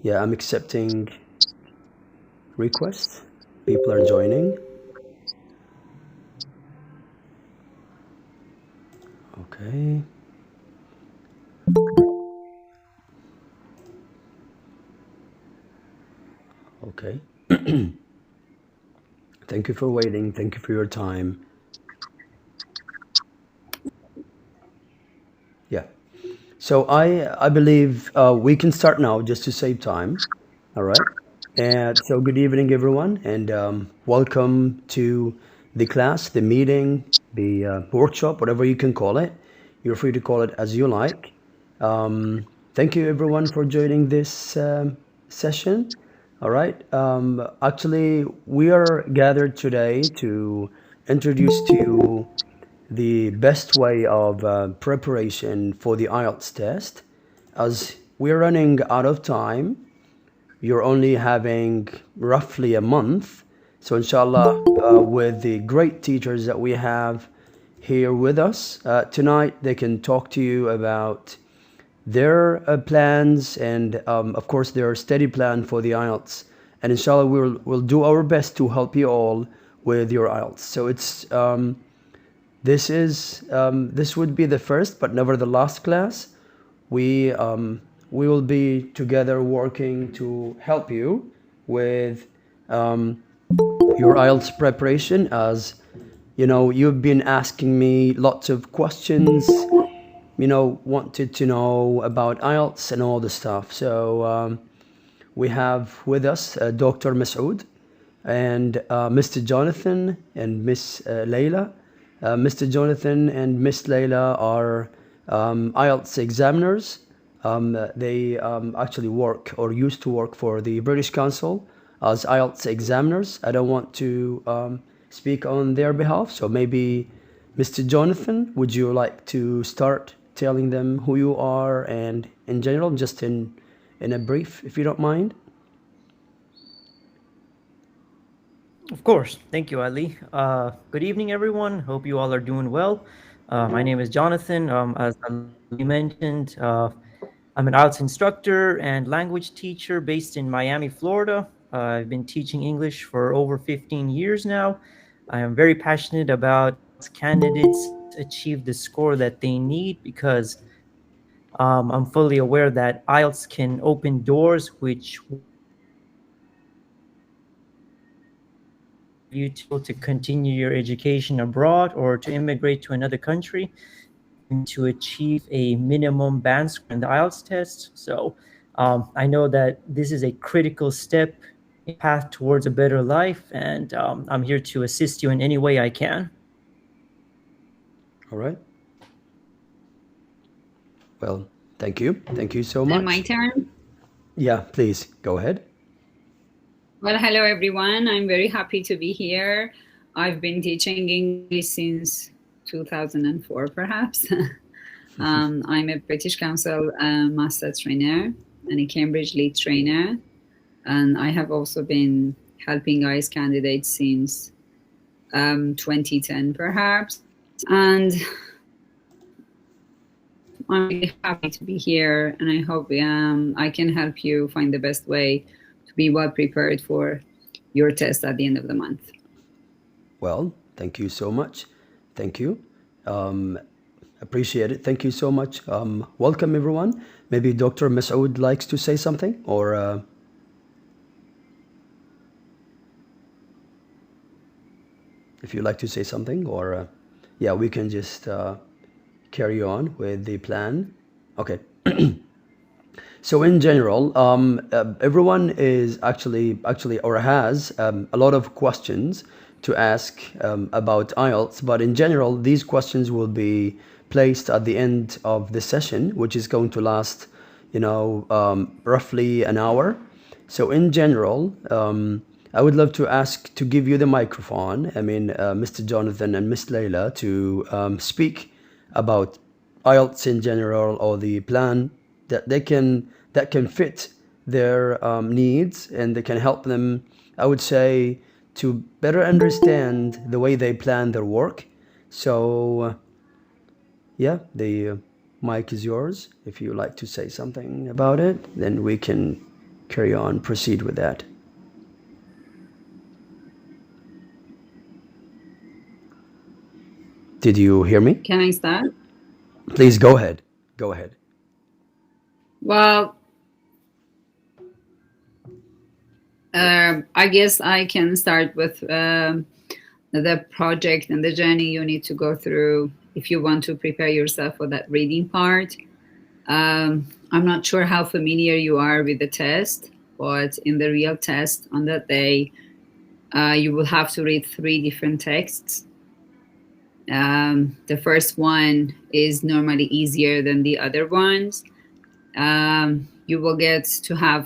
Yeah, I'm accepting requests. People are joining. Okay. Okay. Thank you for waiting. Thank you for your time. Yeah. So I believe we can start now just to save time. All right. And so good evening, everyone, and welcome to the class, the meeting, the workshop, whatever you can call it. You're free to call it as you like. Thank you, everyone, for joining this session. All right. Actually, we are gathered today to introduce to you the best way of preparation for the IELTS test. As we're running out of time, you're only having roughly a month. So, inshallah, with the great teachers that we have here with us tonight, they can talk to you about their plans and, of course, their study plan for the IELTS. And inshallah, we'll do our best to help you all with your IELTS. So, this would be the first, but never the last class. We will be together working to help you with your IELTS preparation. As you know, you've been asking me lots of questions. Wanted to know about IELTS and all the stuff. So we have with us Dr. Masoud and Mr. Jonathan and Miss Layla. Mr. Jonathan and Miss Layla are IELTS examiners. They actually work or used to work for the British Council as IELTS examiners. I don't want to speak on their behalf, so maybe Mr. Jonathan, would you like to start telling them who you are and in general, just in a brief, if you don't mind? Of course. Thank you, Ali. Good evening, everyone. Hope you all are doing well. My name is Jonathan. As Ali mentioned, I'm an IELTS instructor and language teacher based in Miami, Florida. I've been teaching English for over 15 years now. I am very passionate about candidates achieve the score that they need because I'm fully aware that IELTS can open doors which you to continue your education abroad or to immigrate to another country and to achieve a minimum band score in the IELTS test. So I know that this is a critical step in path towards a better life, and I'm here to assist you in any way I can. All right. Well, thank you. Thank you so And my much. turn. Yeah, please go ahead. Well, hello everyone. I'm very happy to be here. I've been teaching English since 2004, perhaps. I'm a British Council master trainer and a Cambridge lead trainer. And I have also been helping ICE candidates since 2010, perhaps. And I'm really happy to be here, and I hope I can help you find the best way to be well prepared for your test at the end of the month. Well, thank you so much. Thank you. Appreciate it. Thank you so much. Welcome, everyone. Maybe Dr. Masoud likes to say something, or if you'd like to say something, or yeah, we can just carry on with the plan. Okay. So in general, everyone is actually or has a lot of questions to ask about IELTS, but in general, these questions will be placed at the end of the session, which is going to last, roughly an hour. So in general, I would love to ask to give you the microphone. I mean, Mr. Jonathan and Miss Layla to speak about IELTS in general or the plan that can fit their needs, and they can help them, I would say, to better understand the way they plan their work. So yeah, the mic is yours. If you like to say something about it, then we can carry on, proceed with that. Did you hear me? Can I start? Please go ahead. Go ahead. Well, I guess I can start with the project and the journey you need to go through if you want to prepare yourself for that reading part. I'm not sure how familiar you are with the test, but in the real test on that day, you will have to read 3 different texts. The first one is normally easier than the other ones. You will get to have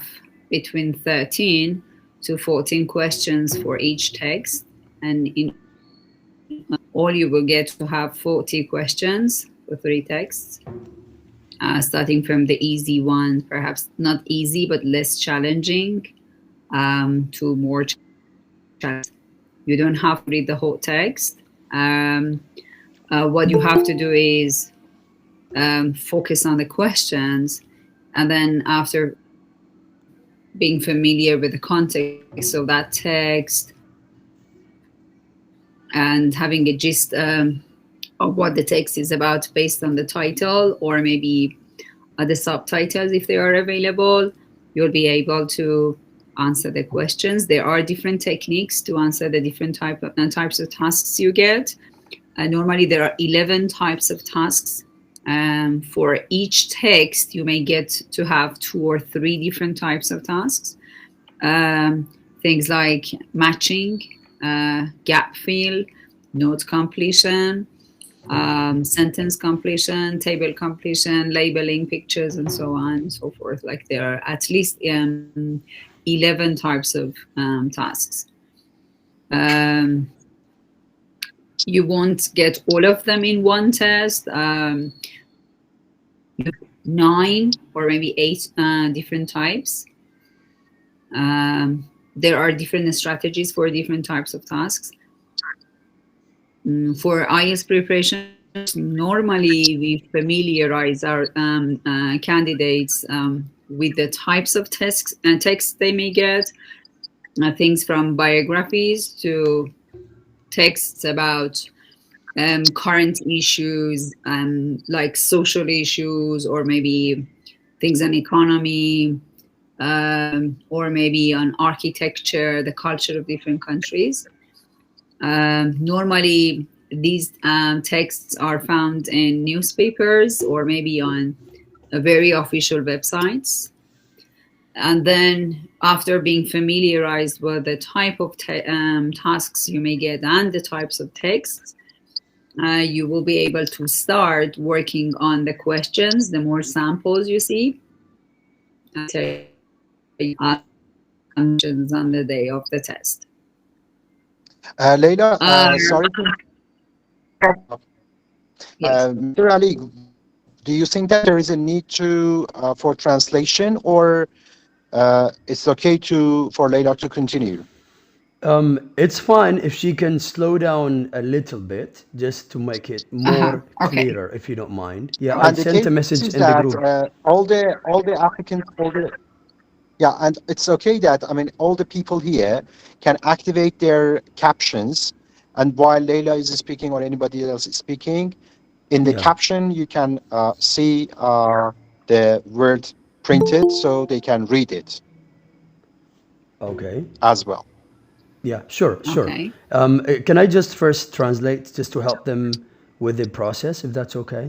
between 13 to 14 questions for each text, and in all you will get to have 40 questions for 3 texts, starting from the easy one, perhaps not easy but less challenging, to more challenging. You don't have to read the whole text. What you have to do is focus on the questions, and then after being familiar with the context of that text and having a gist of what the text is about based on the title or maybe the subtitles if they are available, you'll be able to answer the questions. There are different techniques to answer the different types of tasks you get. Normally there are 11 types of tasks. For each text, you may get to have 2 or 3 different types of tasks. Things like matching, gap fill, note completion, sentence completion, table completion, labeling pictures, and so on and so forth. Like there are at least 11 types of tasks. You won't get all of them in one test. 9 or maybe 8 different types. There are different strategies for different types of tasks. For IELTS preparation, normally we familiarize our candidates with the types of texts they may get, things from biographies to texts about current issues, like social issues, or maybe things on economy, or maybe on architecture, the culture of different countries. Normally, these texts are found in newspapers or maybe on very official websites. And then after being familiarized with the type of tasks you may get and the types of texts, you will be able to start working on the questions. The more samples you see, questions on the day of the test. Leila, sorry to Yes. Mr. Ali, do you think that there is a need to for translation, or it's okay for Leila to continue? It's fine if she can slow down a little bit, just to make it more Okay. clearer, if you don't mind. Yeah, I And the sent a case message is in the that group. all the applicants, and it's okay that all the people here can activate their captions, and while Leila is speaking or anybody else is speaking, in the Yeah. caption you can see the word printed, so they can read it Okay. as well. Yeah, sure. Okay. Can I just first translate just to help them with the process, if that's okay?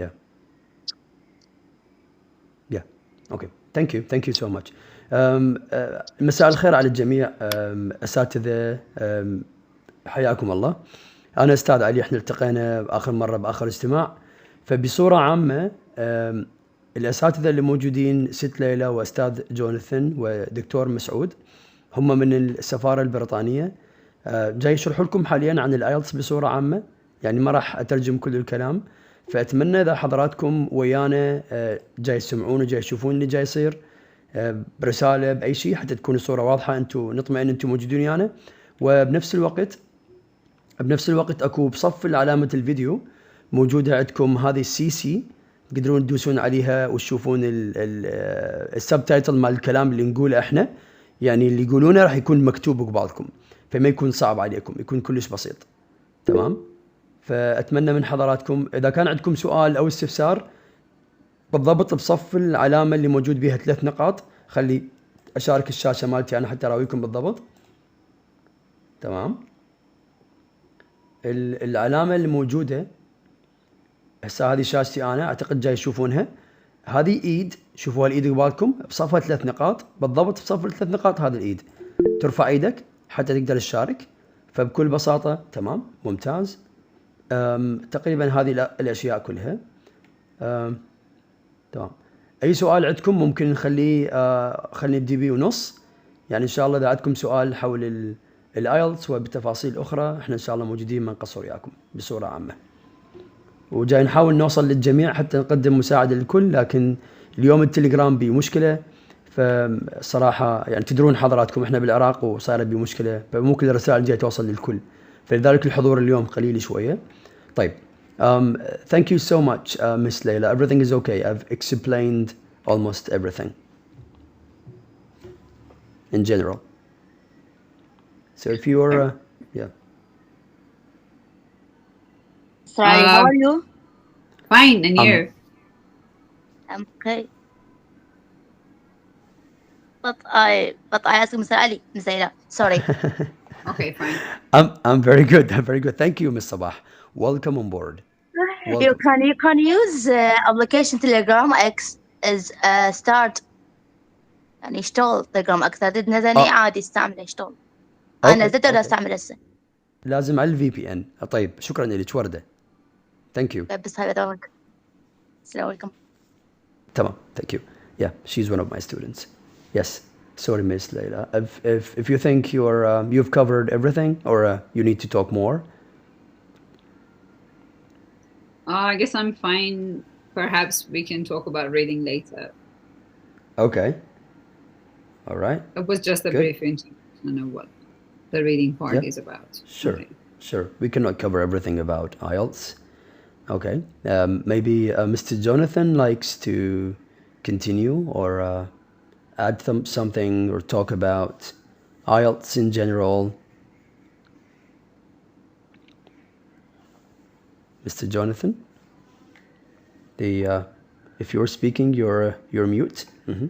Yeah. Yeah. Okay. Thank you so much. مساء الخير على الجميع. أساتذة، حياكم الله. أنا أستاذ علي، احنا التقينا آخر مرة بآخر اجتماع. فبصورة عامة الأساتذة اللي موجودين ست ليلى وأستاذ جوناثان ودكتور مسعود هم من السفارة البريطانية، جاي يشرحوا لكم حاليا عن الآيلتس بصورة عامة، يعني ما راح أترجم كل الكلام. فأتمنى إذا حضراتكم ويانا جاي تسمعون وجاي تشوفون اللي جاي يصير برسالة بأي شيء حتى تكون الصورة واضحة، أنتم نطمئن أنتم موجودين ويانا. وبنفس الوقت أكو بصف علامة الفيديو موجودة عندكم هذه الCC تقدرون تدوسون عليها وتشوفون السبتايتل مال الكلام اللي نقوله احنا، يعني اللي يقولونه راح يكون مكتوب قبالكم، فما يكون صعب عليكم، يكون كلش بسيط. تمام. فأتمنى من حضراتكم إذا كان عندكم سؤال أو استفسار بالضبط بصف العلامة اللي موجود بيها 3 نقاط. خلي أشارك الشاشة مالتي أنا حتى أراويكم بالضبط. تمام. العلامة اللي موجودة هسه هذه شاشتي أنا، أعتقد جاي تشوفونها. هذه إيد، شوفوا الإيد قبالكم بصفها 3 نقاط بالضبط، بصف ال3 نقاط هذا الإيد. ترفع إيدك حتى تقدر تشارك. فبكل بساطة تمام ممتاز. تقريبا هذه الأشياء كلها. تمام. أي سؤال عندكم ممكن نخليه خلينا نبدي بيه ونص. يعني إن شاء الله إذا عندكم سؤال حول الآيلتس وبتفاصيل أخرى احنا إن شاء الله موجودين ما نقصر وياكم بصورة عامة. وجاي نحاول نوصل للجميع حتى نقدم مساعدة للكل، لكن اليوم التليجرام بيه مشكلة. فصراحة يعني تدرون حضراتكم احنا بالعراق وصايرة بيه مشكلة، فمو كل الرسائل جاي توصل للكل، فلذلك الحضور اليوم قليل شوية. طيب. Thank you so much, Miss Leila. Everything is okay. I've explained almost everything in general. So if you're, yeah. Sorry, how Uh, are you? Fine, and you? I'm okay. But I asked Mr. Ali, Miss Leila. Sorry. Okay, fine. I'm very good. I'm very good. Thank you, Miss Sabah. Welcome on board. You can use application Telegram X as start. يعني يشتغل تليجرام أكثر نزلني عادي استعمله يشتغل. أنا نزلته أستعمل هسه. لازم على الVPN. طيب شكرا لك وردة. Thank you. بس هاي بدورك. السلام عليكم. تمام. Thank you. Yeah, she's one of my students. Yes. Sorry, Miss Leila. If you think you've covered everything or you need to talk more. I guess I'm fine. Perhaps we can talk about reading later. Okay. All right. It was just a brief introduction of what the reading part is about. Sure. Okay. Sure. We cannot cover everything about IELTS. Okay. Maybe Mr. Jonathan likes to continue or add something or talk about IELTS in general. Mr. Jonathan, if you're speaking, you're mute. Mm-hmm.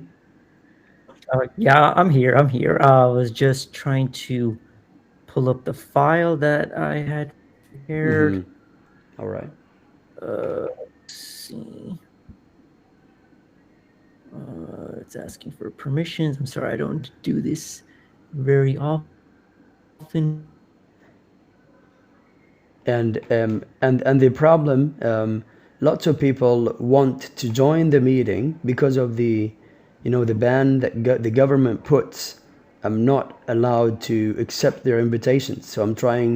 Yeah, I'm here. I was just trying to pull up the file that I had prepared. All right. Let's see. It's asking for permissions. I'm sorry, I don't do this very often. And the problem, lots of people want to join the meeting because of the ban that the government puts. I'm not allowed to accept their invitations, so I'm trying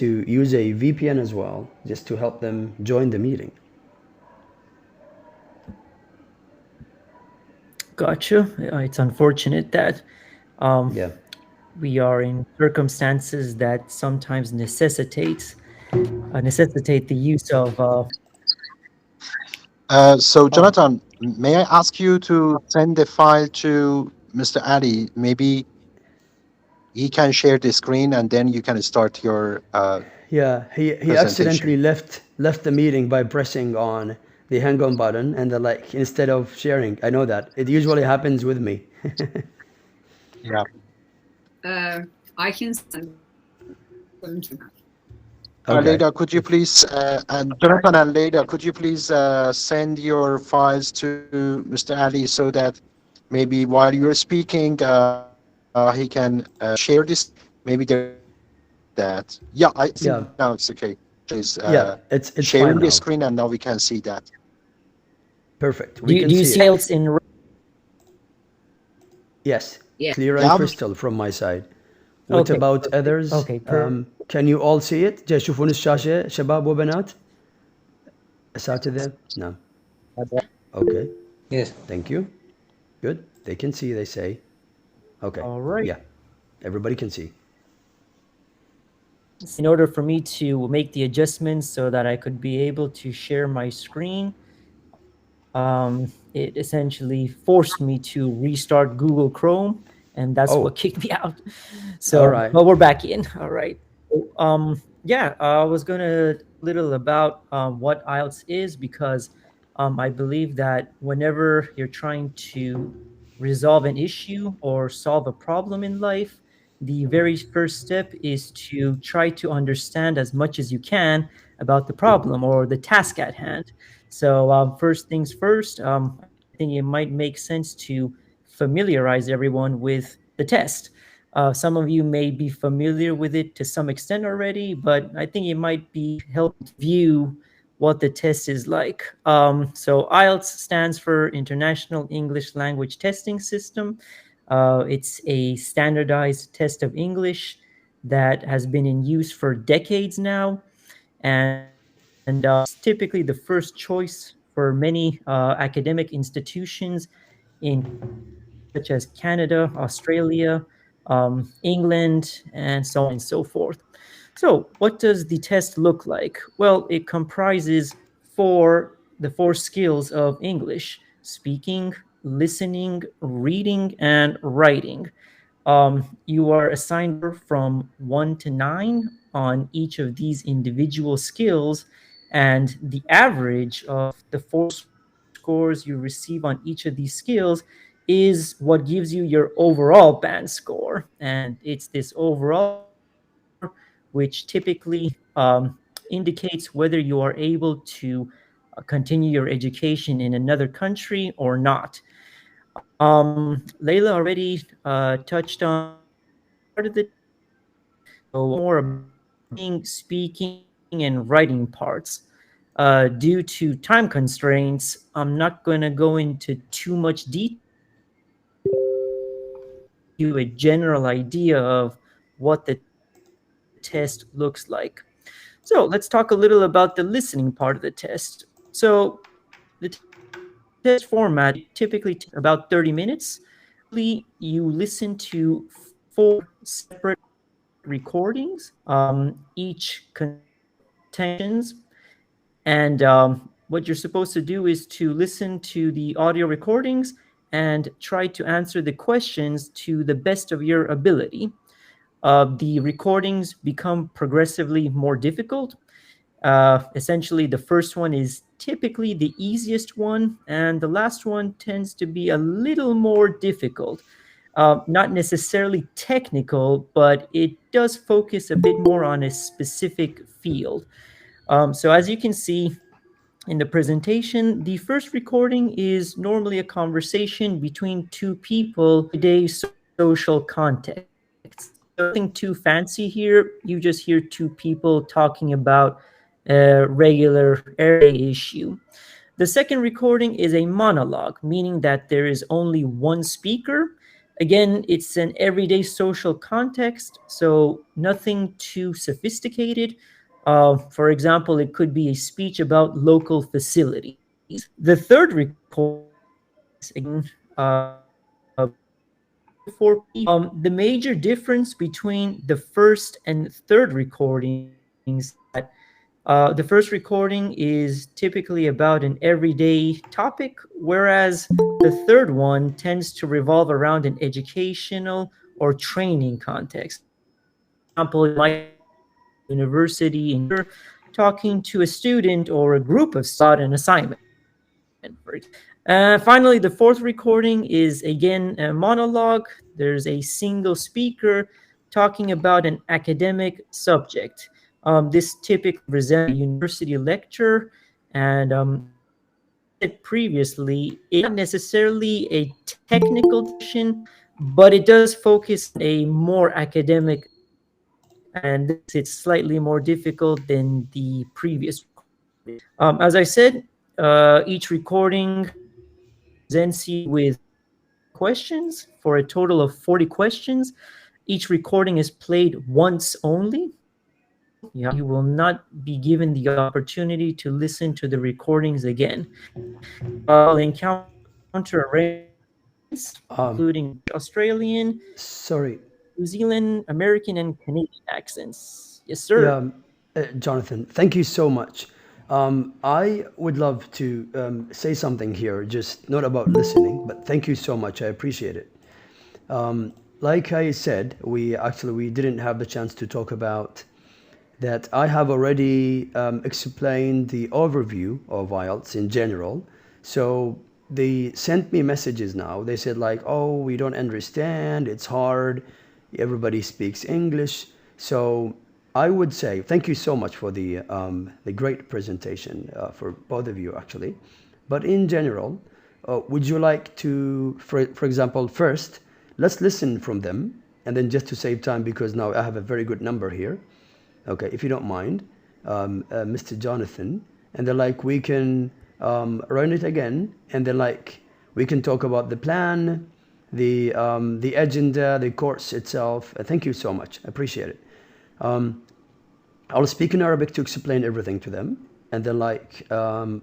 to use a VPN as well, just to help them join the meeting. Gotcha. It's unfortunate that we are in circumstances that sometimes necessitate the use of. So Jonathan, may I ask you to send the file to Mr. Ali? Maybe he can share the screen and then you can start your he accidentally left the meeting by pressing on the hang on button and instead of sharing. I know that. It usually happens with me. Yeah. I can send them to her. Leila, could you please, and Jonathan and Leila, could you please send your files to Mr. Ali so that maybe while you're speaking, he can share this. Maybe that. Yeah, I think now it's okay. Please, it's sharing fine the now. screen and now we can see that. Perfect. Do you see IELTS in? Yes. Yeah. Clear and crystal from my side. What about others? Okay. Can you all see it? جاي تشوفون الشاشة شباب وبنات؟ أساتذة؟ نعم. Okay. Yes. Thank you. Good. They can see, they say. Okay. All right. Yeah. Everybody can see. In order for me to make the adjustments so that I could be able to share my screen, It essentially forced me to restart Google Chrome, and that's what Oh, kicked me out. all So, right. but we're back in. All right. So, yeah, I was gonna talk a little about what IELTS is because I believe that whenever you're trying to resolve an issue or solve a problem in life, the very first step is to try to understand as much as you can about the problem or the task at hand. So, first things first, I think it might make sense to familiarize everyone with the test. Some of you may be familiar with it to some extent already, but I think it might be helpful to view what the test is like. So, IELTS stands for International English Language Testing System. It's a standardized test of English that has been in use for decades now, and it's typically the first choice for many academic institutions in countries such as Canada, Australia, England, and so on and so forth. So, what does the test look like? Well, it comprises the four skills of English: speaking, listening, reading, and writing. You are assigned from 1 to 9 on each of these individual skills, and the average of the four scores you receive on each of these skills is what gives you your overall band score. And it's this overall band score which typically indicates whether you are able to continue your education in another country or not. Layla already touched on the listening part of the test. So I'll talk more about the listening, speaking, and writing parts. Due to time constraints, I'm not going to go into too much detail, but I just want to give you a general idea of what the test looks like. So let's talk a little about the listening part of the test. So the test format, it typically takes about 30 minutes. Usually, you listen to four separate recordings, each consisting of 10 questions. And what you're supposed to do is to listen to the audio recordings and try to answer the questions to the best of your ability. The recordings become progressively more difficult. Essentially, the first one is typically the easiest one, and the last one tends to be a little more difficult. Not necessarily technical, but it does focus a bit more on a specific field. So, as you can see, in the presentation, the first recording is normally a conversation between two people, everyday social contexts. So nothing too fancy here. You just hear two people talking about a regular everyday issue. The second recording is a monologue, meaning that there is only one speaker. Again, it's an everyday social context, so nothing too sophisticated. For example, it could be a speech about local facilities. The third recording is, again, between two to four people. The major difference between the first and third recordings is that the first recording is typically about an everyday topic, whereas the third one tends to revolve around an educational or training context. For example, it might be a university instructor talking to a student or a group of students about an assignment, for example. Finally, the fourth recording is again a monologue. There's a single speaker talking about an academic subject. This typically resembles a university lecture, and as I said previously, it's not necessarily a technical discussion, but it does focus on a more academic subject, and this makes it slightly more difficult than the previous recording. As I said, each recording presents you with 10 questions for a total of 40 questions. Each recording is played once only, so you will not be given the opportunity to listen to the recordings again. You'll encounter a range of accents, including British, Australian, Sorry. New Zealand, American, and Canadian accents. Yes, sir. Yeah, Jonathan, thank you so much. I would love to say something here, just not about listening, but thank you so much. I appreciate it. Like I said, we didn't have the chance to talk about that. I have already explained the overview of IELTS in general. So they sent me messages now. They said like, oh, we don't understand. It's hard. Everybody speaks English. So I would say thank you so much for the great presentation for both of you actually. But in general, would you like to, for example, first, let's listen from them, and then just to save time, because now I have a very good number here. Okay, if you don't mind, Mr. Jonathan, and then like we can run it again, and then like we can talk about the plan, the agenda, the course itself. Thank you so much. I appreciate it. I'll speak in Arabic to explain everything to them, and then like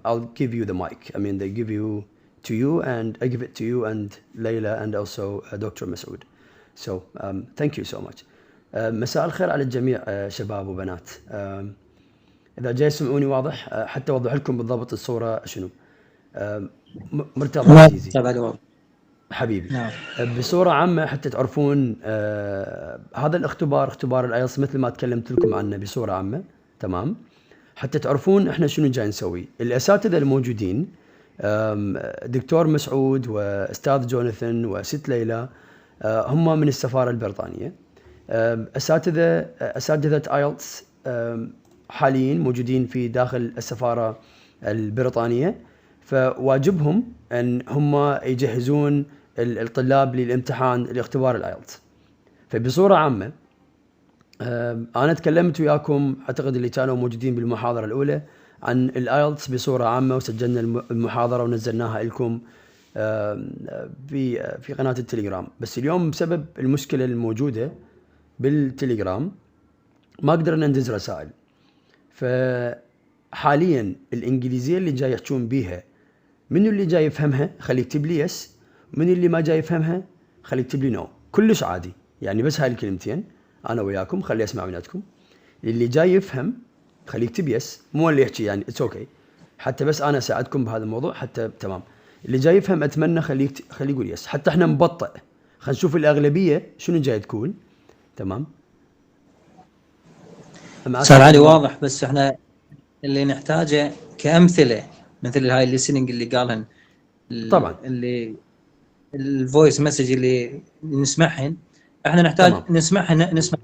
I'll give you the mic. I mean, they give you to you, and I give it to you and Layla and also Dr. Masoud. So thank you so much. مساء الخير على الجميع شباب وبنات. إذا جاي يسمعوني واضح حتى أوضح لكم بالضبط الصورة شنو. مرتضى عزيزي حبيبي. بصورة عامة حتى تعرفون هذا الاختبار، اختبار الايلتس مثل ما تكلمت لكم عنه بصورة عامة، تمام؟ حتى تعرفون احنا شنو جاي نسوي. الأساتذة الموجودين دكتور مسعود وأستاذ جوناثان وست ليلى هم من السفارة البريطانية. أساتذة IELTS حاليين موجودين في داخل السفارة البريطانية، فواجبهم أن هم يجهزون الطلاب للامتحان لاختبار الآيلتس. فبصورة عامة أنا تكلمت وياكم أعتقد اللي كانوا موجودين بالمحاضرة الأولى عن الآيلتس بصورة عامة، وسجلنا المحاضرة ونزلناها لكم في قناة التليجرام. بس اليوم بسبب المشكلة الموجودة بالتليجرام ما قدرنا ندز رسائل. فحاليا الإنجليزية اللي جاي يحجون بيها، منو اللي جاي يفهمها خلي يكتب لي يس، من اللي ما جاي يفهمها خلي يكتب لي نو. كلش عادي يعني، بس هاي الكلمتين انا وياكم خلي اسمع مناتكم. اللي جاي يفهم خلي يكتب يس، مو اللي يحكي يعني اتس اوكي، حتى بس انا اساعدكم بهذا الموضوع حتى تمام. اللي جاي يفهم اتمنى خلي يقول يس، حتى احنا مبطئ خلينا نشوف الاغلبيه شنو جاي تقول. تمام صار علي واضح، بس احنا اللي نحتاجه كأمثلة مثل هاي الليسننج اللي قالهن طبعا، اللي الفويس مسج اللي نسمعهن، احنا نحتاج تمام. نسمع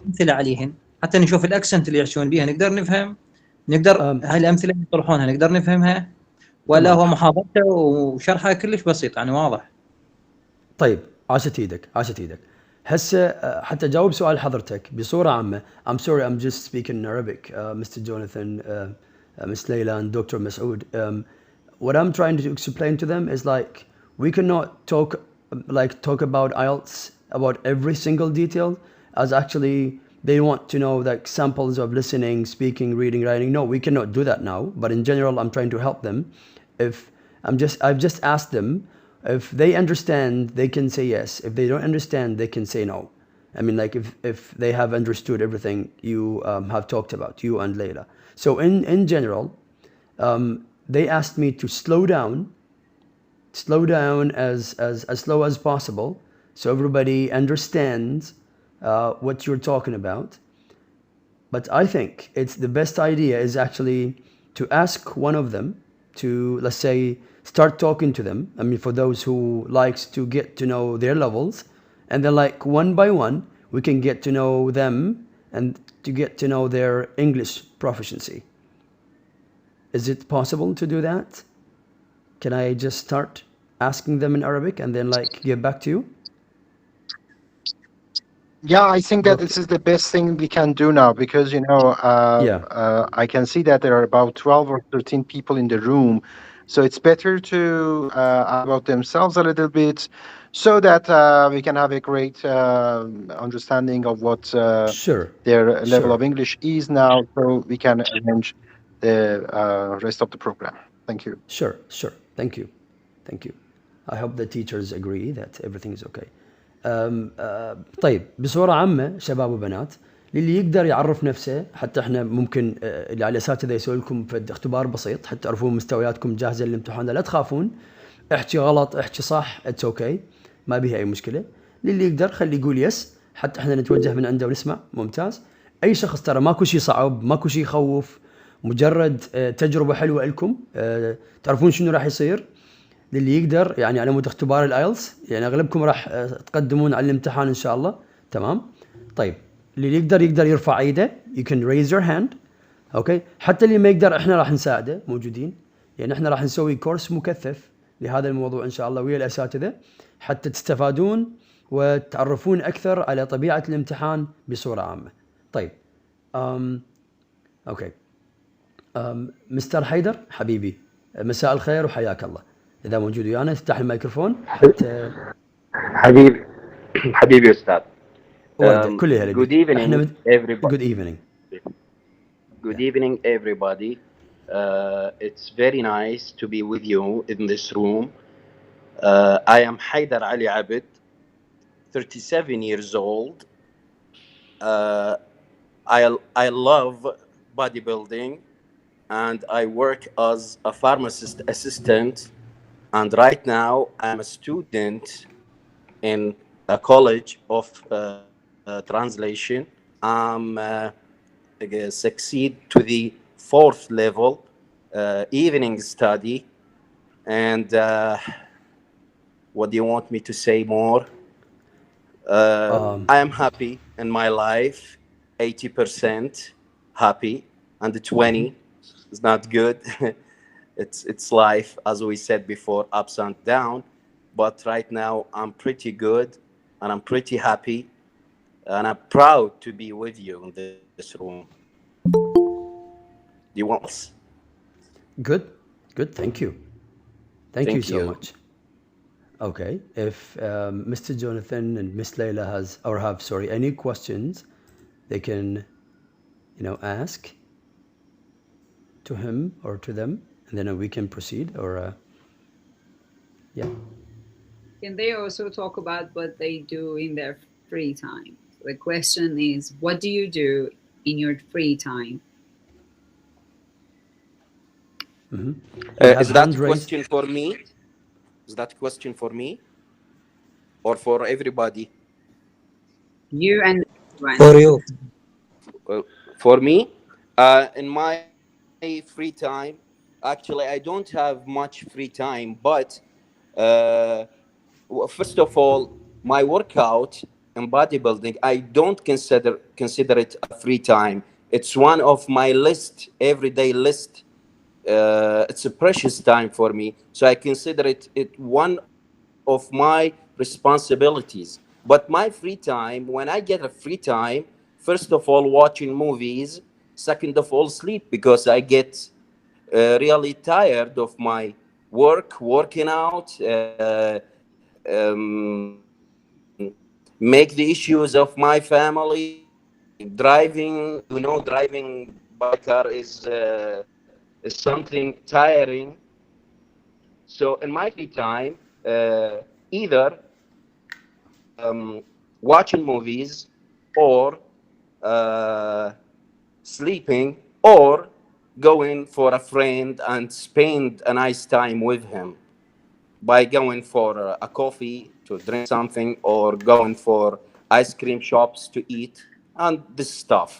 امثله عليهن حتى نشوف الاكسنت اللي يحشون بيها، نقدر نفهم، نقدر هاي الامثله اللي يطرحونها نقدر نفهمها، ولا تمام. هو محاضرته وشرحها كلش بسيط يعني واضح؟ طيب عاشت ايدك عاشت ايدك. هسه حتى جاوب سؤال حضرتك بصورة عامة. I'm sorry, I'm just speaking in Arabic, Mr. Jonathan, Miss Layla and Dr. Masoud. What I'm trying to explain to them is like we cannot talk about IELTS about every single detail, as actually they want to know the examples of listening, speaking, reading, writing. No, we cannot do that now. But in general, I'm trying to help them. I've just asked them, if they understand, they can say yes. If they don't understand, they can say no. I mean, like if they have understood everything you have talked about, you and Layla. So in general, they asked me to slow down as slow as possible, so everybody understands what you're talking about. But I think it's the best idea is actually to ask one of them to, let's say, start talking to them. I mean, for those who likes to get to know their levels, and then like one by one, we can get to know them and to get to know their English proficiency. Is it possible to do that? Can I just start asking them in Arabic and then like get back to you? Yeah, I think that this is the best thing we can do now, because I can see that there are about 12 or 13 people in the room, so it's better to about themselves a little bit, so that we can have a great understanding of what their level of English is now, so we can arrange the rest of the program. Thank you. Sure. Thank you. I hope the teachers agree that everything is okay. طيب بصورة عامة شباب وبنات، للي يقدر يعرف نفسه، حتى احنا ممكن اللي على الاساتذه يسوي لكم في اختبار بسيط حتى تعرفون مستوياتكم جاهزه للامتحان، لا تخافون. احكي غلط احكي صح اتس اوكي، ما بيها اي مشكله. للي يقدر خليه يقول يس حتى احنا نتوجه من عنده ونسمع. ممتاز. اي شخص، ترى ماكو شيء صعب ماكو شيء يخوف، مجرد تجربه حلوه لكم. تعرفون شنو راح يصير. للي يقدر يعني على مود اختبار الايلتس، يعني اغلبكم راح تقدمون على الامتحان ان شاء الله. تمام. طيب اللي يقدر يرفع ايده. you can raise your hand. اوكي. حتى اللي ما يقدر احنا راح نساعده، موجودين. يعني احنا راح نسوي كورس مكثف لهذا الموضوع ان شاء الله ويا الاساتذه، حتى تستفادون وتعرفون اكثر على طبيعه الامتحان بصوره عامه. طيب اوكي. مستر حيدر حبيبي، مساء الخير وحياك الله. اذا موجود ويانا افتح الميكروفون حتى. حبيبي حبيبي أستاذ. وردة كل هلا Good بيك. evening احنا everybody. good evening. Good evening everybody. It's very nice to be with you in this room. I am Haidar Ali Abid, 37 years old. I love bodybuilding and I work as a pharmacist assistant, and right now I'm a student in a college of translation. I'm succeed to the 4th level evening study, and what do you want me to say more? I am happy in my life, 80% happy, and the 20 is not good. It's life, as we said before, ups and down. But right now I'm pretty good and I'm pretty happy and I'm proud to be with you in this room. Do you want else? Good. Thank you. Thank you so you. much. Okay. If Mr. Jonathan and Miss Layla have any questions, they can, ask to him or to them, and then we can proceed. Or yeah. Can they also talk about what they do in their free time? The question is, what do you do in your free time? Is that question for me? Is that question for me or for everybody? You and everyone. For you. For me, in my free time, actually, I don't have much free time, but first of all, my workout and bodybuilding, I don't consider it a free time. It's one of my everyday list. It's a precious time for me, so I consider it one of my responsibilities. But my free time, when I get a free time, first of all, watching movies, second of all, sleep, because I get really tired of my working out, make the issues of my family, driving. Driving by car is something tiring. So in my free time, either watching movies or sleeping or going for a friend and spend a nice time with him by going for a coffee to drink something or going for ice cream shops to eat and this stuff.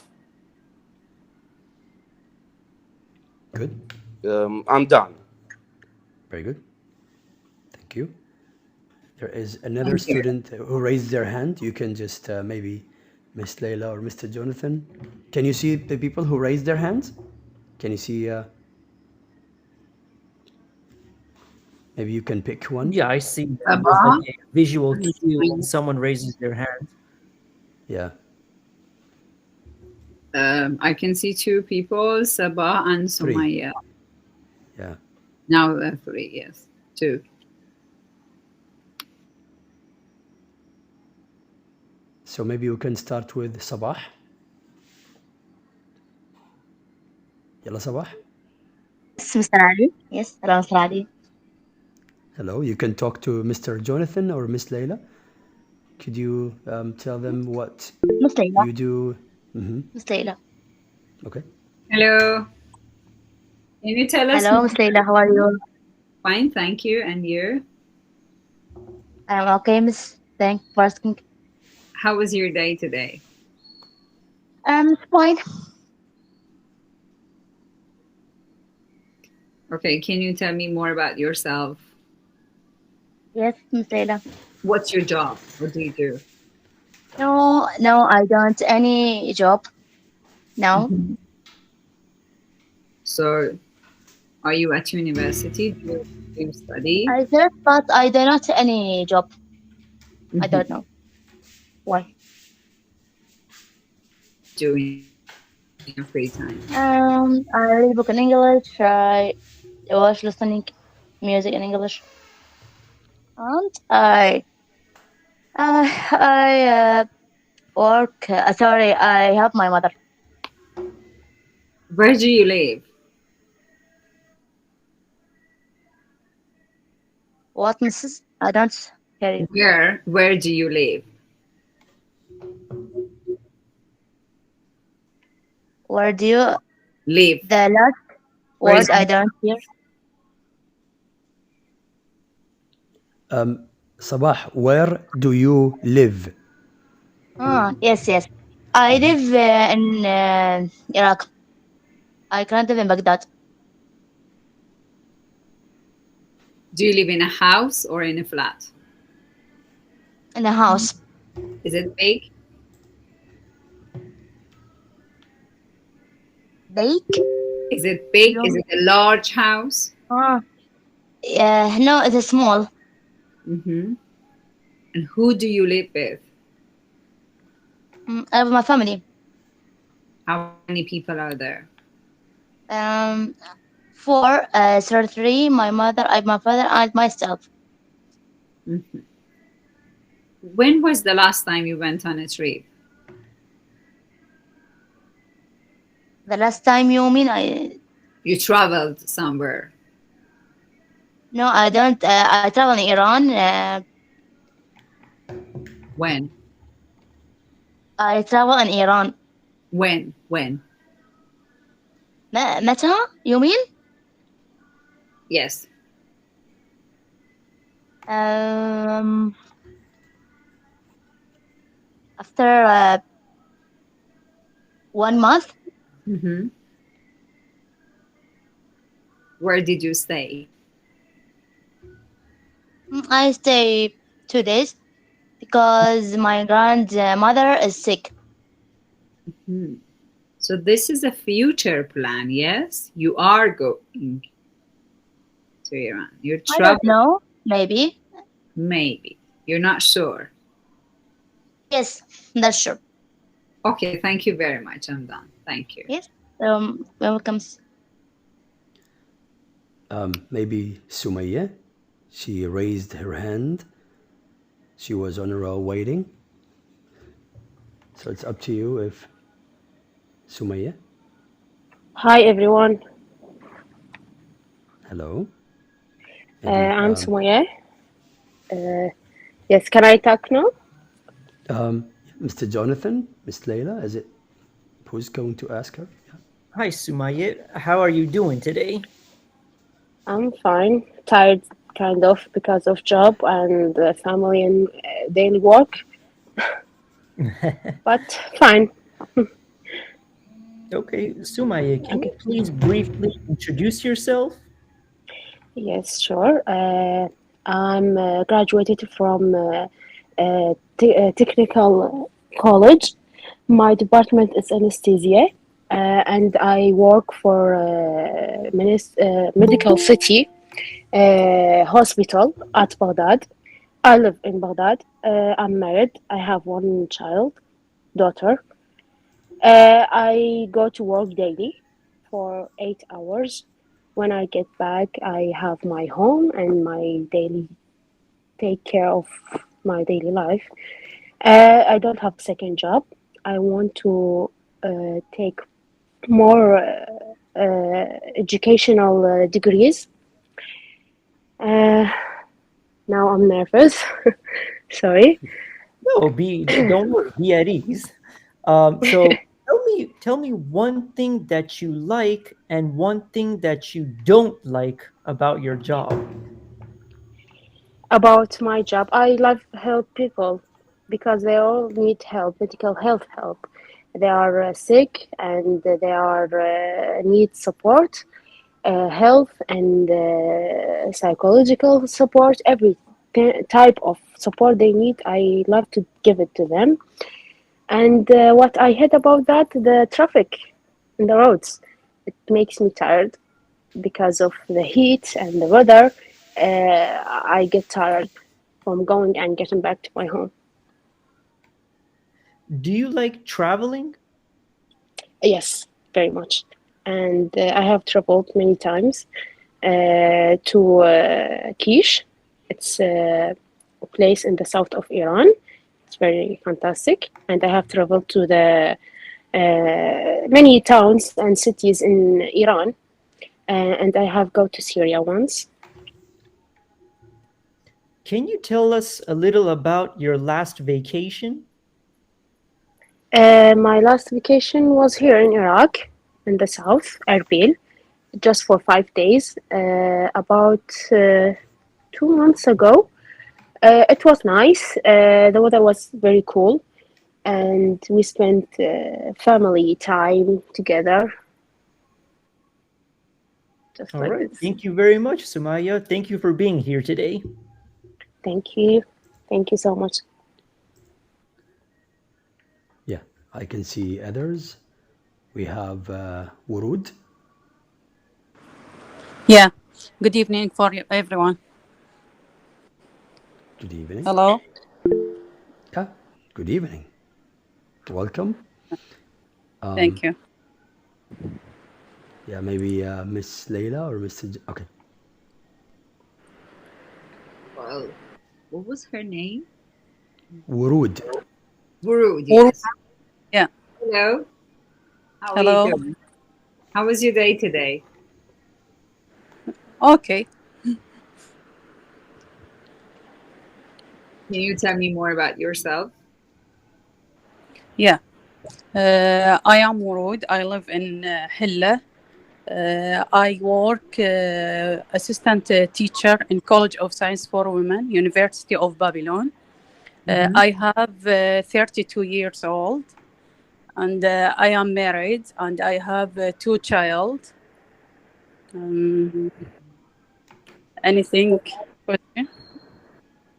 Good. I'm done. Very good. Thank you. There is another student who raised their hand. You can just maybe Miss Layla or Mr. Jonathan. Can you see the people who raised their hands? Can you see? Maybe you can pick one. Yeah, I see. There's like a visual cue when someone raises their hand. Yeah. I can see two people, Sabah and Sumaya. Yeah. Now three, yes, two. So maybe we can start with Sabah. Yalla Sabah. Yes, Mr. Ali. Yes, hello, Mr. Ali. Hello. You can talk to Mr. Jonathan or Miss Layla. Could you tell them what Miss Layla. you do Miss Leila. Okay. Hello. Can you tell us Hello, more? Miss Leila. How are you? Fine, thank you. And you? I'm okay, Miss. Thanks for asking. How was your day today? It's fine. Okay, can you tell me more about yourself? Yes, Miss Leila. What's your job? What do you do? No, no, I don't any job now. So, are you at university? Do you study? I did, but I do not any job. I Mhm. don't know why. Do in your free time? I read book in English. I watch listening music in English, and I work. Sorry, I help my mother. Where do you live? What, Mrs.? I don't hear you. Where do you live? Where do you? Live. The last Where is word I don't hear. Sabah, where do you live? Yes, yes. I live in Iraq. I can't live in Baghdad. Do you live in a house or in a flat? In a house. Is it big? Bake? Is it big? Is No. it a large house? No, it is small. Mm-hmm. And who do you live with? I have my family. How many people are there? Um, four, three, my mother, my father, and myself. Mm-hmm. When was the last time you went on a trip? The last time you mean You traveled somewhere. no, I don't. I travel in Iran. When? I travel in Iran. When? When? متى? You mean? Yes. Um, after 1 month. Mm-hmm. Where did you stay? I stay 2 days because my grandmother is sick. Hmm. So this is a future plan, yes? You are going to Iran. You're I don't traveling, know. Maybe. maybe. You're not sure. Yes, that's true. Okay, thank you very much. I'm done. Thank you. Yes. Welcome. Maybe Sumaya. She raised her hand. She was on a row waiting. So it's up to you if Sumaya. Hi everyone, Hello. Maybe I'm Sumaya. Yes, can I talk now? Mr. Jonathan, Miss Layla, is it who's going to ask her? Yeah. Hi, Sumayya. How are you doing today? I'm fine. Tired, kind of, because of job and family and daily work, but fine. Okay, Sumayya, can you Okay. please briefly introduce yourself? Yes, sure. I'm graduated from technical college. My department is anesthesia, and I work for medical city hospital at Baghdad. I live in Baghdad. I'm married. I have one child, daughter. I go to work daily for 8 hours. When I get back, I have my home and my daily take care of my daily life. I don't have a second job. I want to take more educational degrees. Uh, Now I'm nervous. Sorry. No, don't worry, be at ease. So tell me one thing that you like and one thing that you don't like about your job. About my job, I love help people because they all need help, medical health help. They are sick and they are need support, health and psychological support. Every type of support they need, I love to give it to them. And what I hate about that, the traffic in the roads, it makes me tired because of the heat and the weather. I get tired from going and getting back to my home. Do you like traveling? Yes, very much. And I have traveled many times to Kish. It's a place in the south of Iran. It's very fantastic. And I have traveled to the many towns and cities in Iran. And I have go to Syria once. Can you tell us a little about your last vacation? My last vacation was here in Iraq, in the south, Erbil, just for 5 days, about 2 months ago. It was nice. The weather was very cool, and we spent family time together, just All like right. this. Thank you very much, Sumaya. Thank you for being here today. Thank you. Thank you so much. Yeah, I can see others. We have Wurud. Yeah. Good evening for everyone. Good evening. Hello. Yeah, good evening. Welcome. Thank you. Yeah, maybe Miss Layla or Mr. Okay. Well, what was her name? Wurud. Vurud, yes. Yeah. Hello. How Hello. are you doing? How was your day today? Okay. Can you tell me more about yourself? Yeah. I am Murud. I live in Hilla. I work assistant teacher in College of Science for Women, University of Babylon. I have 32 years old, and I am married, and I have two child. Anything? Question?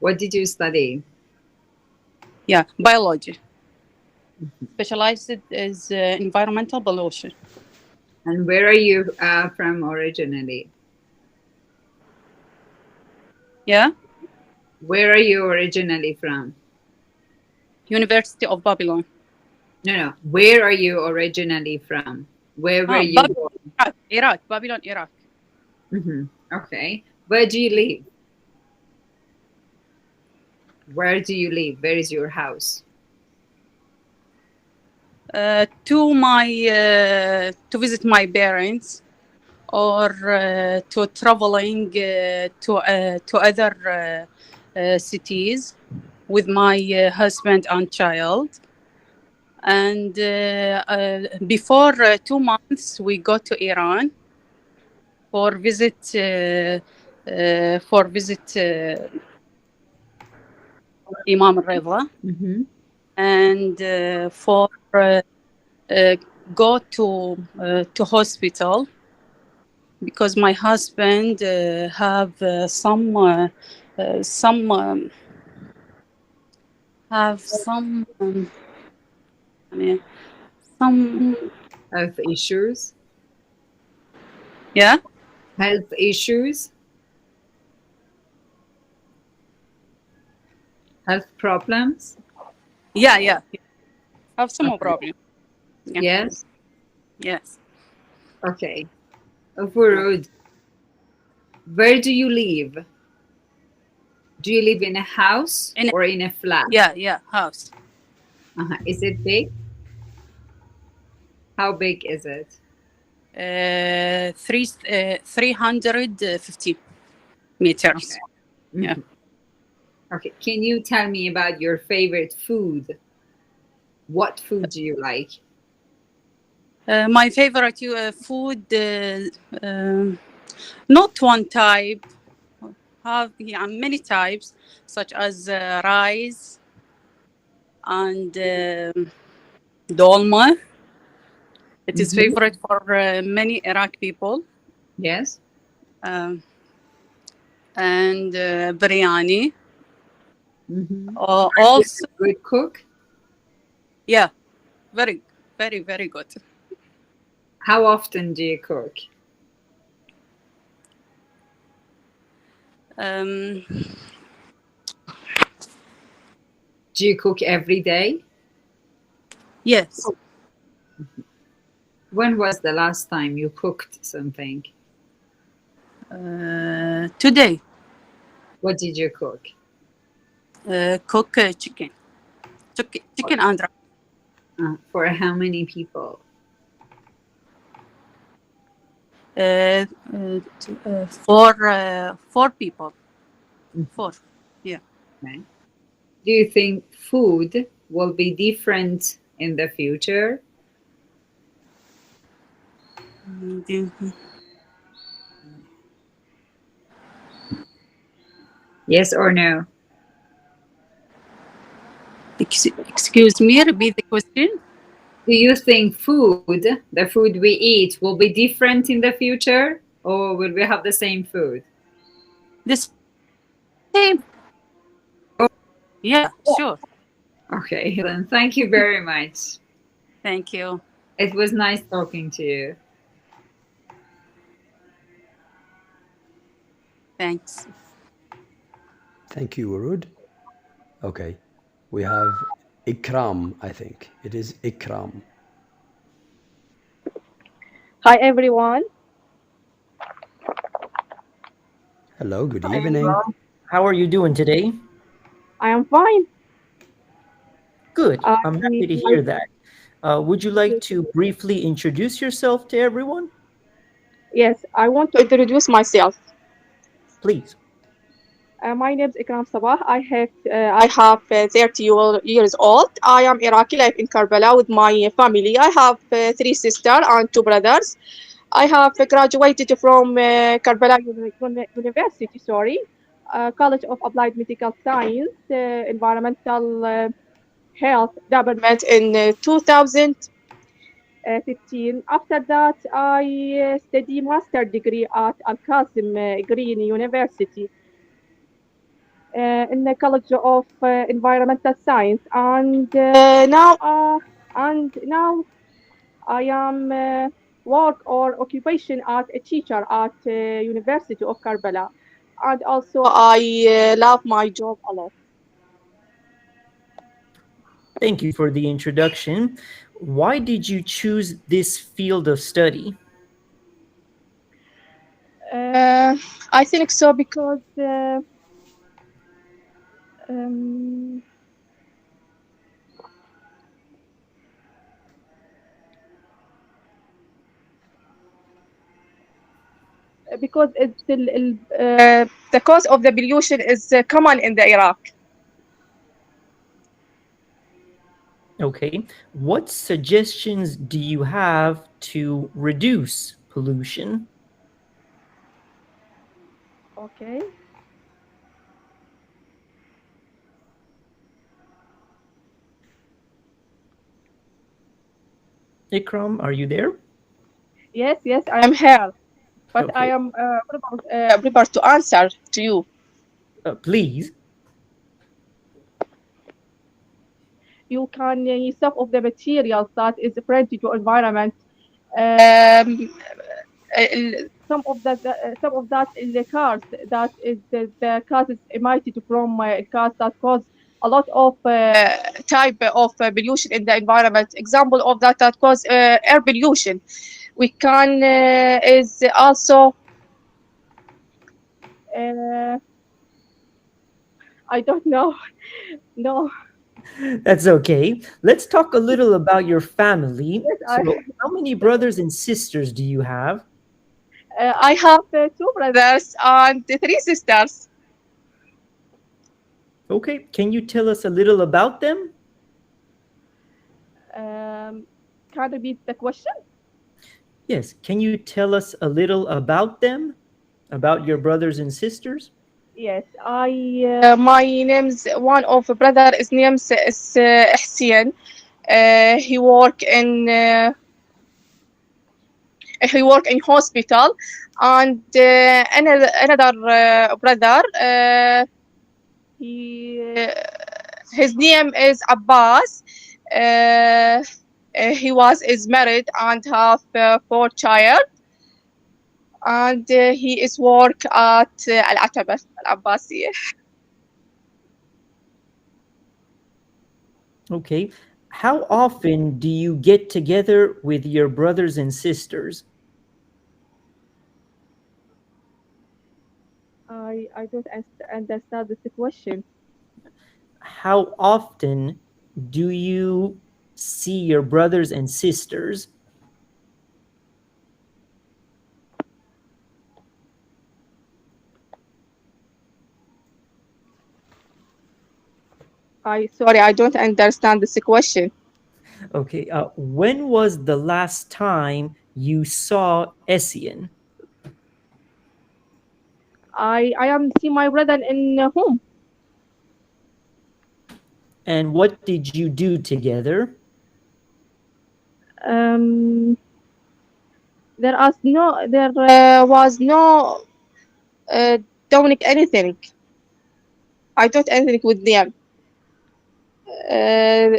What did you study? Yeah, biology. Specialized is environmental pollution. And where are you from originally? Yeah, Where are you originally from? University of Babylon. No. Where are you originally from? Where were you Babylon, born? Iraq. Babylon, Iraq. Okay. Where do you live? Where do you live? Where is your house? To visit my parents, or to traveling to other cities with my husband and child. And before 2 months, we go to Iran for visit. Imam Reza, and for go to hospital because my husband have some I mean, some Health issues? yeah Health issues? Health problems? yeah have some Okay. problem. Yes. Okay. Furud, where do you live? Do you live in a house or in a flat? Yeah, house. Is it big? How big is it? 350 meters. Okay. Yeah. Okay. Can you tell me about your favorite food? What food do you like? My favorite food, not one type, have many types, such as rice and dolma. It is Mm-hmm. favorite for many Iraq people. Yes. Um, and biryani. Mm-hmm. Are you Also, a good cook? yeah, very, very, very good. How often do you cook? Um, Do you cook every day? yes, When was the last time you cooked something? today, What did you cook? cook chicken. Chicken and rice. For how many people? For four people. Four. Yeah. Okay. Do you think food will be different in the future? Yes or no? Excuse me, repeat the question. Do you think food, the food we eat, will be different in the future, or will we have the same food? The same. Oh, Yeah, sure. okay, then thank you very much. Thank you. It was nice talking to you. Thanks. Thank you, Urud. Okay. We have Ikram, I think. It is Ikram. Hi everyone. Hello, good Hi, evening. Ikram. How are you doing today? I am fine. Good. I, I'm happy to I hear that. Would you like to briefly introduce yourself to everyone? yes, I want to introduce myself. Please. My name is Ikram Sabah. I have 30 years old. I am Iraqi, live in Karbala with my family. I have three sisters and two brothers. I have graduated from Karbala University, sorry, College of Applied Medical Science, Environmental Health Department in 2015. After that, I study master degree at Al Qasim Green University in the College of Environmental Science, and now I am work or occupation as a teacher at University of Karbala, and also I love my job a lot. Thank you for the introduction. Why did you choose this field of study? Uh, I think so because um, the cause of the pollution is common in the Iraq. Okay. What suggestions do you have to reduce pollution? Okay. Ikram, are you there? Yes, yes, I am here, but I Okay. am prepared to answer to you. Please. You can use some of the materials that is friendly to environment. Um, some of that in the cars that is the causes emitted from cars that cause a lot of type of pollution in the environment. Example of that cause air pollution. We can is also uh, I don't know. No. That's okay. Let's talk a little about your family. Yes, So, how many brothers and sisters do you have? I have two brothers and three sisters. Okay. Can you tell us a little about them? Um, can you repeat the question? Yes, can you tell us a little about them? About your brothers and sisters? Yes, my name's one of the brother is named is Hussein. He work in hospital, and another brother. He his name is Abbas. Uh, he was is married and have four child, and he is work at Al Ataba Al Abbasi. Okay. How often do you get together with your brothers and sisters? I don't understand this question. How often do you see your brothers and sisters? I sorry, I don't understand this question. Okay. When was the last time you saw Essien? I am see my brother in home. And what did you do together? Um, there was no uh, Dominic anything. I don't anything with them. Uh,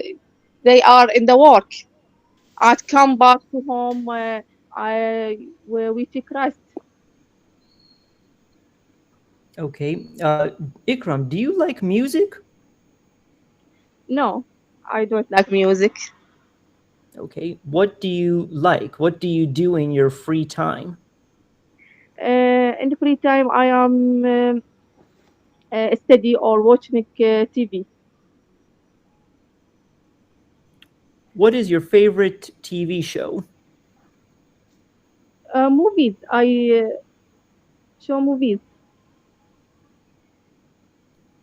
they are in the work. I'd come back to home. We take rest. Okay. Ikram, do you like music? No, I don't like music. Okay. What do you like? What do you do in your free time? In the free time, I am study or watching TV. What is your favorite TV show? Movies. I show movies.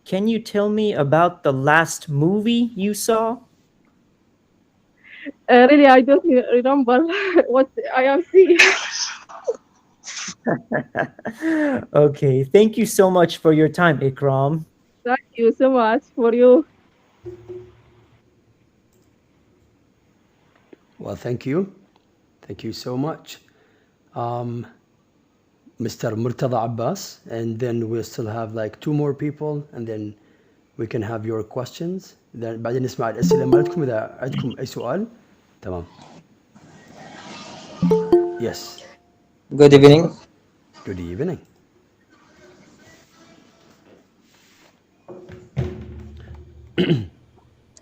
Can you tell me about the last movie you saw? Really, I don't remember what I am seeing. Okay. Thank you so much for your time, Ikram. Thank you so much for you. Well, thank you. Thank you so much. Mr. Murtada Abbas, and then we'll still have like two more people, and then we can have your questions. then بعدين نسمع الأسئلة مالتكم إذا عندكم أي سؤال. تمام. Yes. Good evening. Good evening.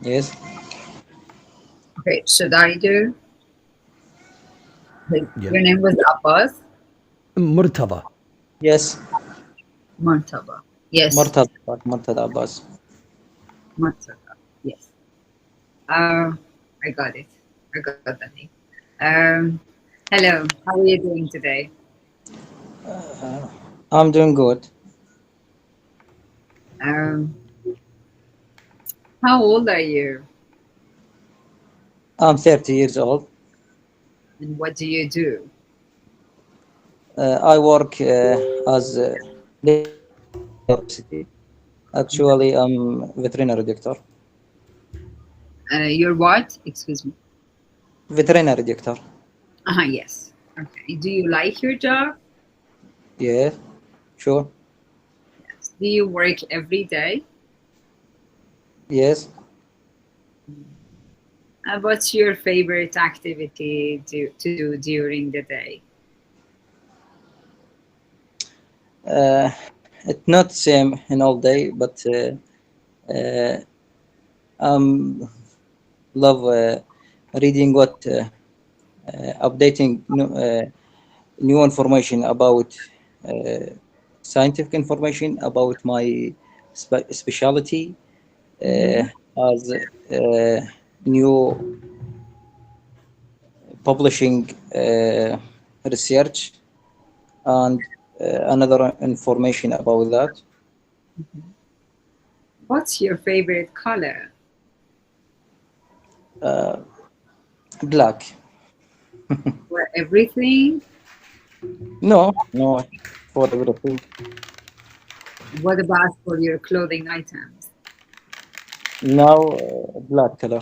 Yes. Okay, should I do? Yeah. Your name was Abbas? Murtada. Yes. Martaba. Yes. Murtada Abbas. Martaba. Yes. I got it. I got the name. Hello. How are you doing today? I'm doing good. Um, how old are you? I'm 30 years old. And what do you do? I work as a university. Actually, I'm veterinary doctor. You're what? Excuse me. Veterinary doctor. Yes. Okay. Do you like your job? Yeah, sure. Yes. Do you work every day? Yes. What's your favorite activity to do during the day? It's not same in all day, but love reading what updating new information about scientific information about my specialty as new publishing research and another information about that. What's your favorite color? Black. For everything? No, no, for everything. What about for your clothing items? Now, black color.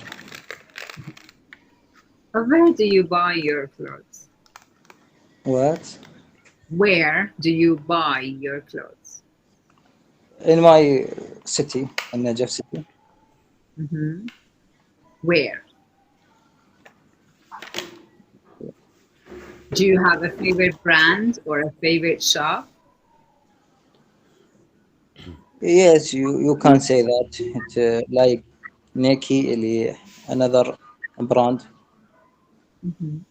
Where do you buy your clothes? What? Where do you buy your clothes? In my city, in Najaf city. Hmm. Where? Do you have a favorite brand or a favorite shop? Yes, you can say that. It's like Nike, another brand. Mhm.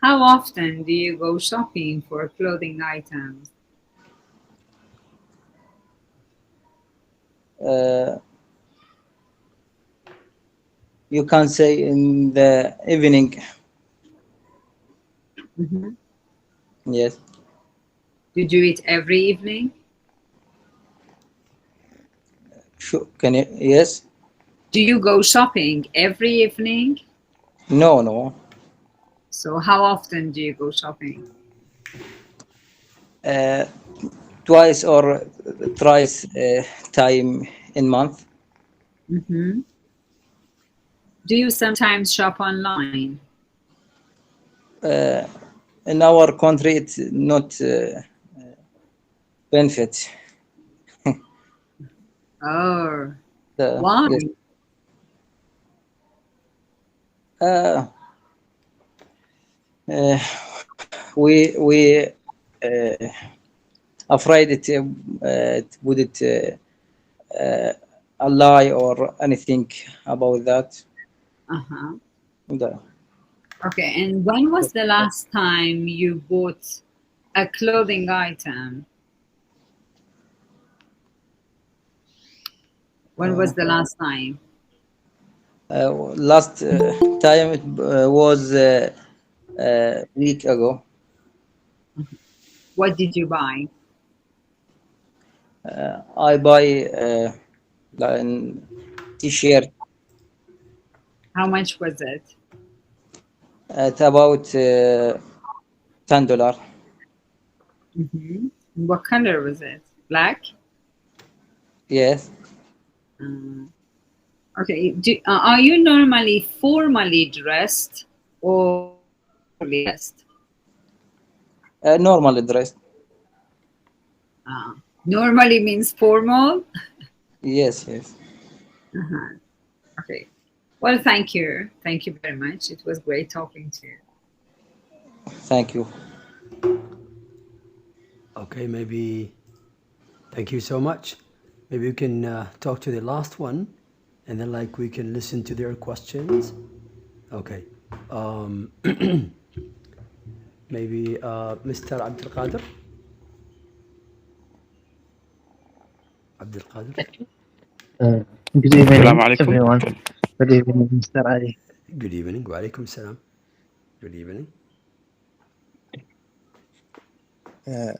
How often do you go shopping for clothing items? Uh, you can say in the evening. Mhm. Yes. Do you do it every evening? Sure. Can you? Yes. Do you go shopping every evening? No, no. So, how often do you go shopping? Uh, Twice or thrice time in month. Hmm. Do you sometimes shop online? Uh, in our country, it's not benefit. Oh, why? Yes. Uh, uh, we afraid it would it a lie or anything about that. Uh-huh. The, Okay, and when was the last time you bought a clothing item? When uh, was the last time? last time it was week ago. What did you buy? I buy like t-shirt How much was it? at about $10. Hmm. What color was it? Black? Yes, Um, okay. Are you normally formally dressed or casually dressed? normally dressed. Normally means formal. Yes, yes. Uh-huh. Okay. Well, thank you. Thank you very much. It was great talking to you. Thank you. Okay, maybe. Thank you so much. Maybe we can talk to the last one, and then like we can listen to their questions. Okay. Um, maybe Mr. Abdul Qadir. Abdul Qadir. Uh, Good السلام evening, عليكم. everyone. Good evening, Mr. Ali. Good evening. Wa alaikum salam. Good evening. Uh,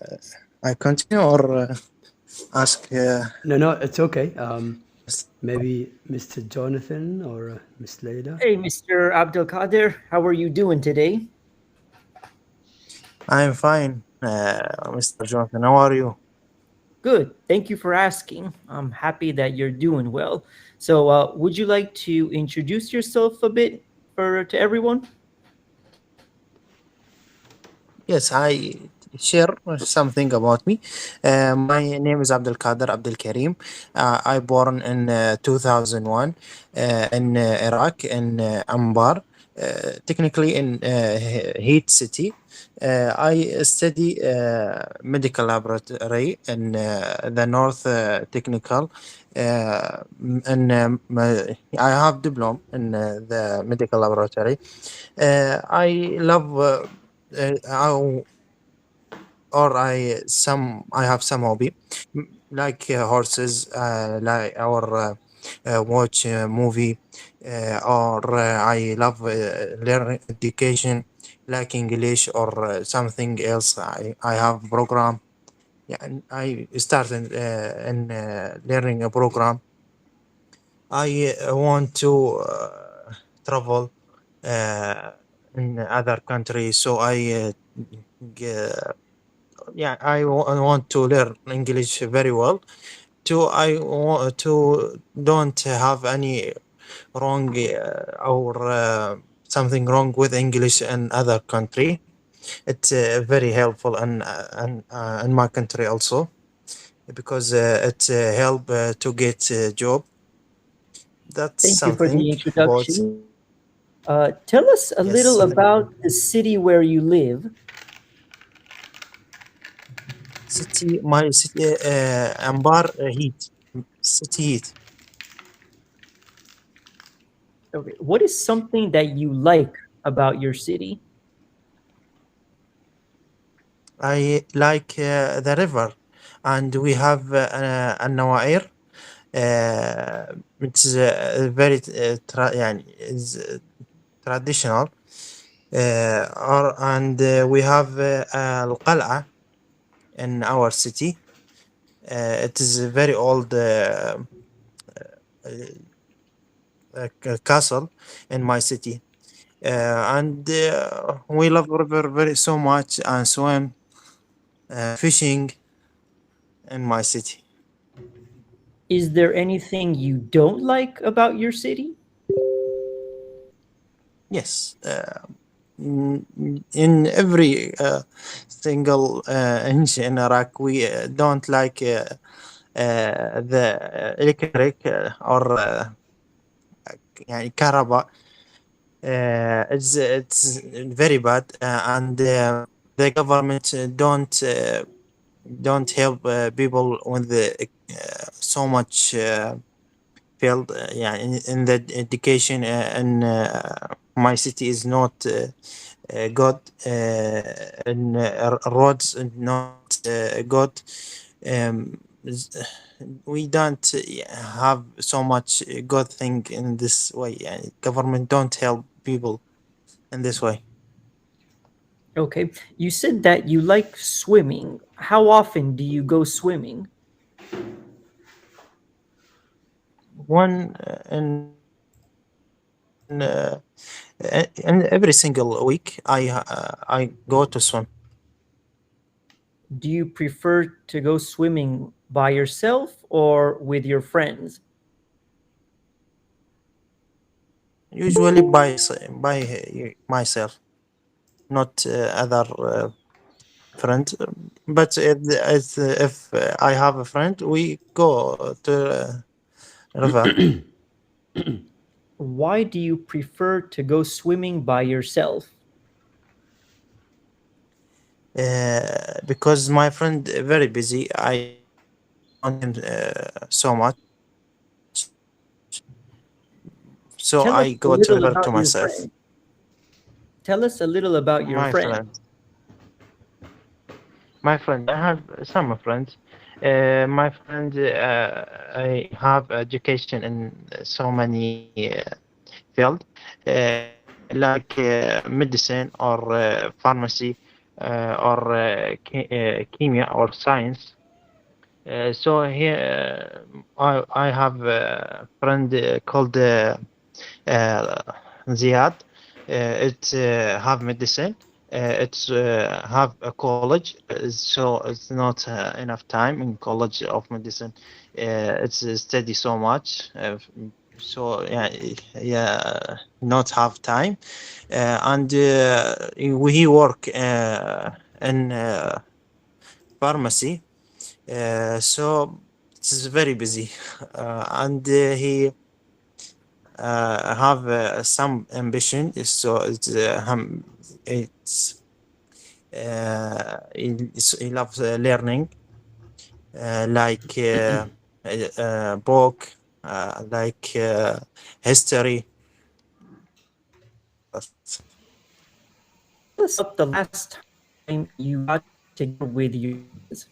I continue or ask? No, no, it's okay. Maybe Mr. Jonathan or Miss Leila. Hey, Mr. Abdul Qadir, how are you doing today? I'm fine, Mr. Jonathan. How are you? Good. Thank you for asking. I'm happy that you're doing well. So, would you like to introduce yourself a bit for to everyone? Yes, I share something about me. My name is Abdul Qadir Abdul Karim. I born in 2001 in Iraq in Anbar, technically in Heat City. I study medical laboratory in the North Technical, and I have diploma in the medical laboratory. I love. How or I have some hobby like horses, like or watch a movie, or I love learn education like English or something else. I have program. Yeah, and I started in learning a program. I want to travel. Uh, in other countries. So g- yeah, I want to learn English very well. I want to don't have any wrong or something wrong with English in other country. It's very helpful and in my country also because it help to get a job. That's Thank you for something the about introduction. Tell us a little yes. about the city where you live. City, my city, Ambar heat, city heat. Okay. What is something that you like about your city? I like the river, and we have an Nawair. It's very يعني is traditional. And we have القلعة in our city. It is a very old castle in my city. And we love river very so much and swim, fishing in my city. Is there anything you don't like about your city? Yes, in every single inch in Iraq, we don't like the electric or يعني كهرباء. It's very bad, and the government don't help people with the so much field. Yeah, in the education in my city is not good, and roads not good. Um, s- we don't have so much good thing in this way. Government don't help people in this way. Okay. You said that you like swimming. How often do you go swimming? One in every single week, I go to swim. Do you prefer to go swimming by yourself or with your friends? Usually by myself, not other friend. But if I have a friend, we go to river Why do you prefer to go swimming by yourself? because my friend very busy. I don't want him so much, so Tell us I a go to little river about to your myself. friend. Tell us a little about your My friend. friend, my friend. I have some friends. My friend, I have education in so many field, like medicine or pharmacy or chemia or science. So here I have a friend called uh, Ziad. It have medicine. It's have a college, so it's not enough time in college of medicine. It's study so much, so yeah, yeah, not have time, and he work in pharmacy. So it's very busy, and he have some ambition. So it's he loves learning, like book, like history. Tell us about the last time you got together with your friends.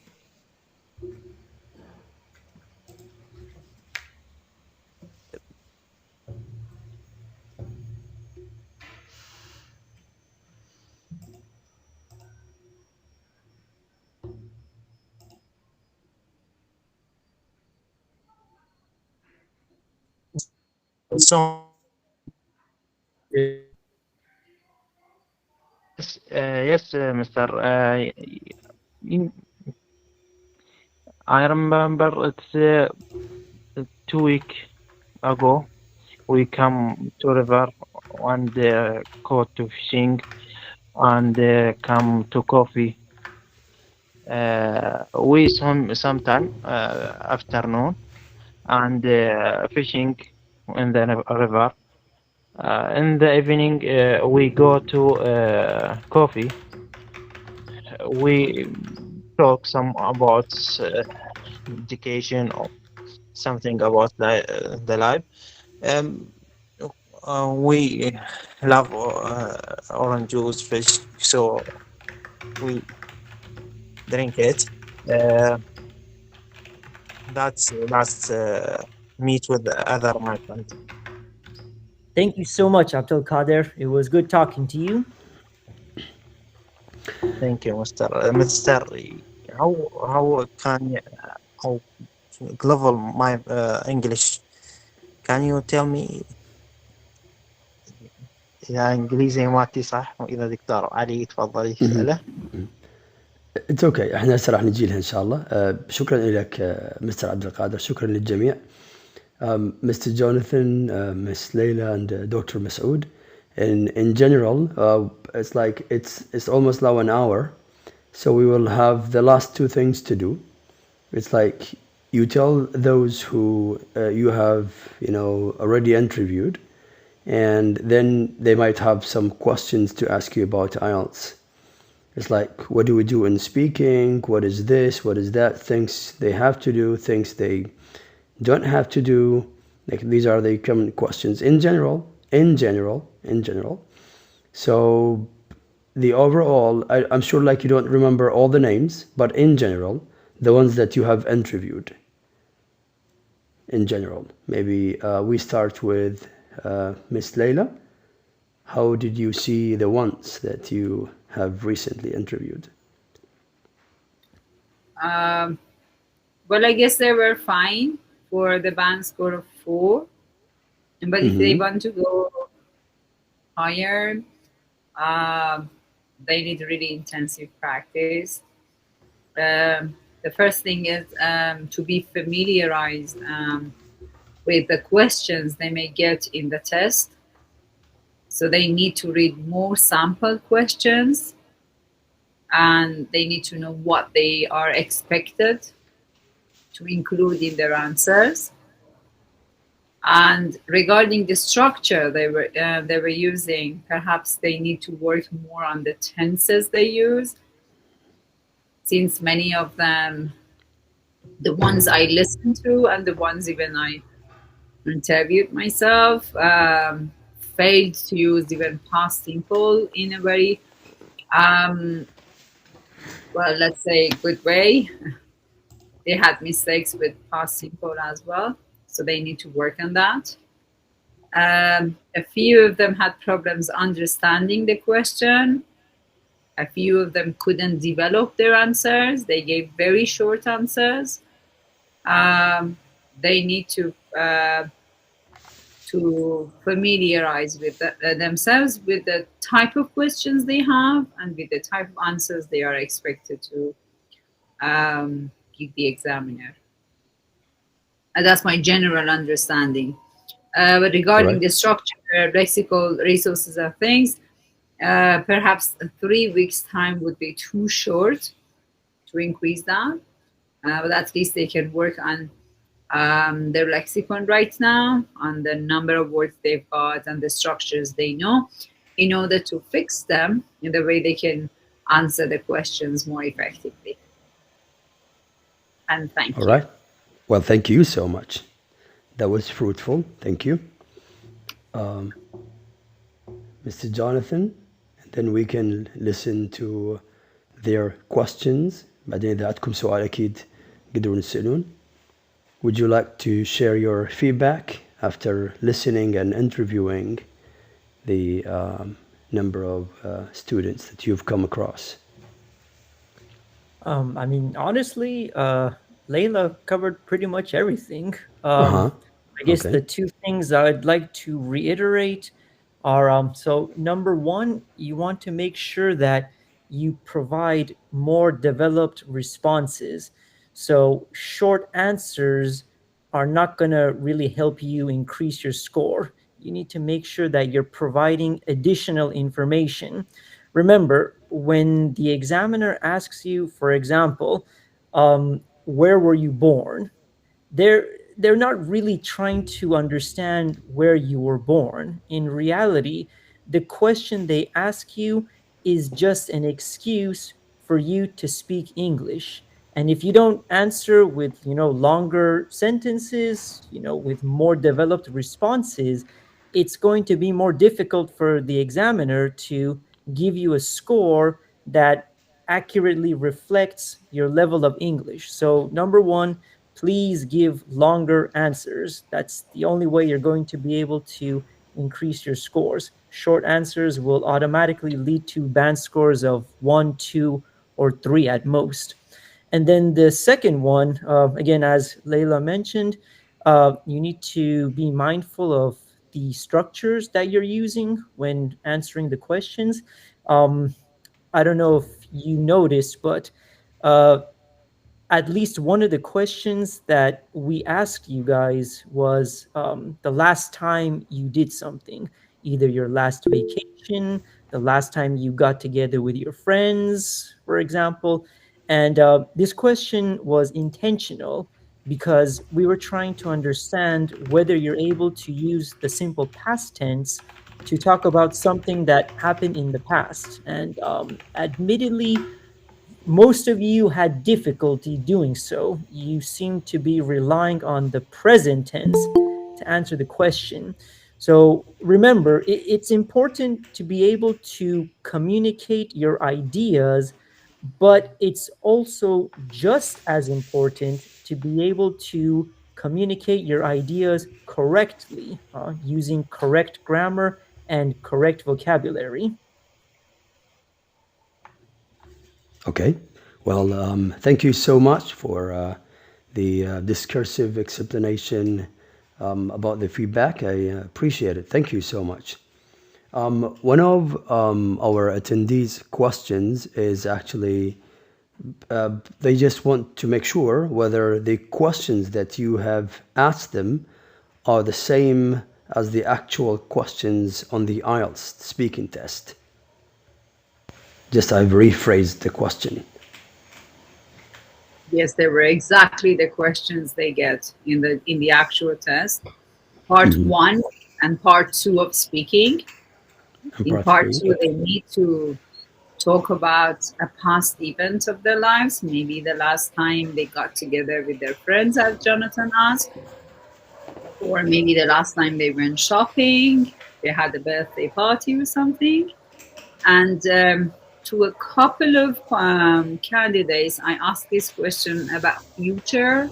So Yes, Mr. In- I remember it's 2 weeks ago. We come to river and go to fishing and come to coffee. We sometime afternoon and fishing in the river. In the evening, we go to coffee. We talk some about education or something about the life. Um, we love orange juice, fish, so we drink it. Uh, that's meet with the other my friends. Thank you so much, Abdul Kader. It was good talking to you. Thank you, Mr. How can how level my English? Can you tell me إذا إنجليزي مالتي صح وإذا دكتور علي تفضلي اسأله. اتس اوكي، احنا هسه راح نجي لها ان شاء الله. شكرا لك مستر عبد القادر، شكرا للجميع. Mr. Jonathan, Miss Leila, and Dr. Masood. In general, it's like it's almost now an hour, so we will have the last two things to do. It's like you tell those who you have already interviewed, and then they might have some questions to ask you about IELTS. It's like, what do we do in speaking? What is this? What is that? Things they have to do, things they don't have to do. Like, these are the common questions in general. So the overall, I'm sure like you don't remember all the names, but in general, the ones that you have interviewed. In general, maybe we start with Miss Leila. How did you see the ones that you have recently interviewed? Well, I guess they were fine for the band score of 4. But if they want to go higher, they need really intensive practice. The first thing is to be familiarized with the questions they may get in the test. So they need to read more sample questions, and they need to know what they are expected to include in their answers. And regarding the structure they were using, perhaps they need to work more on the tenses they use, since many of them, the ones I listened to and the ones even I interviewed myself, failed to use even past simple in a very well, let's say good way. They had mistakes with past simple as well, so they need to work on that. A few of them had problems understanding the question. A few of them couldn't develop their answers. They gave very short answers. They need to familiarize with themselves with the type of questions they have and with the type of answers they are expected to give the examiner. And that's my general understanding. But regarding the structure, lexical resources and things, perhaps 3 weeks' time would be too short to increase that. But at least they can work on their lexicon right now, on the number of words they've got and the structures they know, in order to fix them in the way they can answer the questions more effectively. And thank you. All right. Well, thank you so much. That was fruitful. Thank you. Mr. Jonathan, and then we can listen to their questions. بعدين إذا عندكم سؤال أكيد قدروا نسألون. Would you like to share your feedback after listening and interviewing the number of students that you've come across? I mean, honestly, Layla covered pretty much everything. I guess the two things I'd like to reiterate are so number one, you want to make sure that you provide more developed responses. So short answers are not going to really help you increase your score. You need to make sure that you're providing additional information. Remember, when the examiner asks you, for example, where were you born? they're they're not really trying to understand where you were born. In reality, the question they ask you is just an excuse for you to speak English. And if you don't answer with, longer sentences, with more developed responses, it's going to be more difficult for the examiner to give you a score that accurately reflects your level of English. So number one, please give longer answers. That's the only way you're going to be able to increase your scores. Short answers will automatically lead to band scores of 1, 2, or 3 at most. And then the second one, again, as Layla mentioned, you need to be mindful of the structures that you're using when answering the questions. Um, I don't know if you noticed, but uh, at least one of the questions that we asked you guys was the last time you did something, either your last vacation, the last time you got together with your friends, for example. And this question was intentional because we were trying to understand whether you're able to use the simple past tense to talk about something that happened in the past. And admittedly, most of you had difficulty doing so. You seem to be relying on the present tense to answer the question. So remember, it's important to be able to communicate your ideas, but it's also just as important to be able to communicate your ideas correctly, using correct grammar and correct vocabulary. Okay. Well, thank you so much for the discursive explanation about the feedback. I appreciate it. Thank you so much. One of our attendees' questions is actually they just want to make sure whether the questions that you have asked them are the same as the actual questions on the IELTS speaking test. Just I've rephrased the question. Yes, they were exactly the questions they get in the actual test. Part one and part two of speaking. In part two, they need to talk about a past event of their lives, maybe the last time they got together with their friends, as Jonathan asked, or maybe the last time they went shopping, they had a birthday party or something. And to a couple of candidates, I asked this question about future,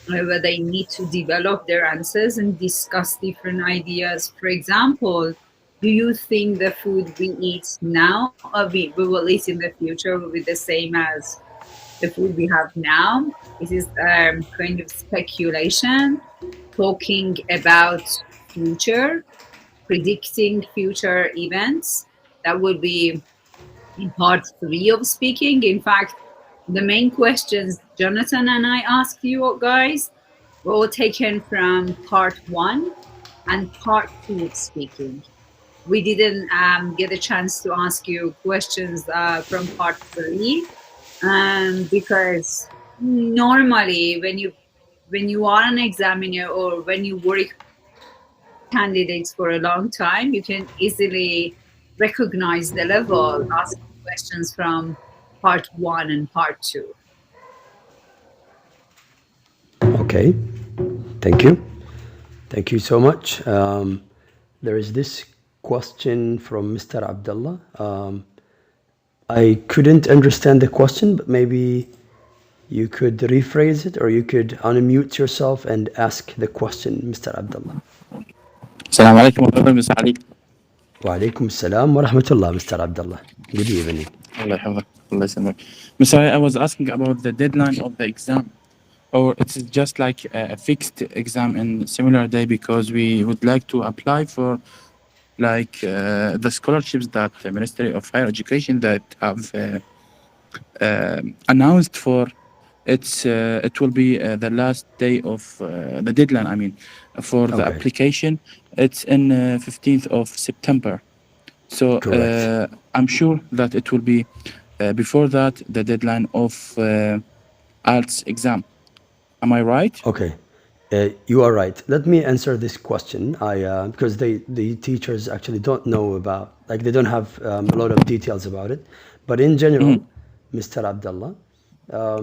where they need to develop their answers and discuss different ideas. For example, do you think the food we eat now or we will eat in the future will be the same as the food we have now? This is kind of speculation, talking about future, predicting future events. That would be in part three of speaking. In fact, the main questions Jonathan and I asked you guys were all taken from part one and part two of speaking. We didn't get a chance to ask you questions from part three because normally when you are an examiner or when you work candidates for a long time, you can easily recognize the level, ask questions from part one and part two. Okay, thank you. Thank you so much. There is this question from Mr. Abdullah. I couldn't understand the question, but maybe you could rephrase it or you could unmute yourself and ask the question, Mr. Abdullah. السلام عليكم ورحمة الله مساء عليك. وعليكم السلام ورحمة الله, Mr. Abdullah. Good evening. الله يحفظك. الله يسلمك. Mr. I was asking about the deadline of the exam, or it's just like a fixed exam in similar day because we would like to apply for like the scholarships that the Ministry of Higher Education that have announced for. It will be the last day of the deadline. I mean, for the Okay. application, it's in 15th of September. So Correct. I'm sure that it will be before that the deadline of IELTS exam. Am I right? Okay. You are right. Let me answer this question. I because the teachers actually don't know about, like, they don't have a lot of details about it. But in general, Mhm. Mr. Abdullah,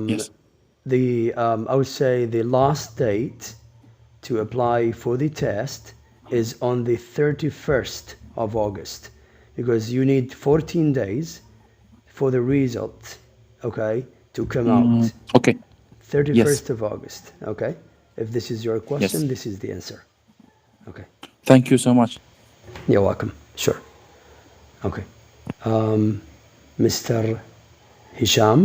Yes. the I would say the last date to apply for the test is on the 31st of August, because you need 14 days for the result, okay, to come out. Okay. Yes. 31st of August, okay? If this is your Yes. question, this is the answer. Okay. Thank you so much. You're welcome. Sure. Okay. Mr. هشام,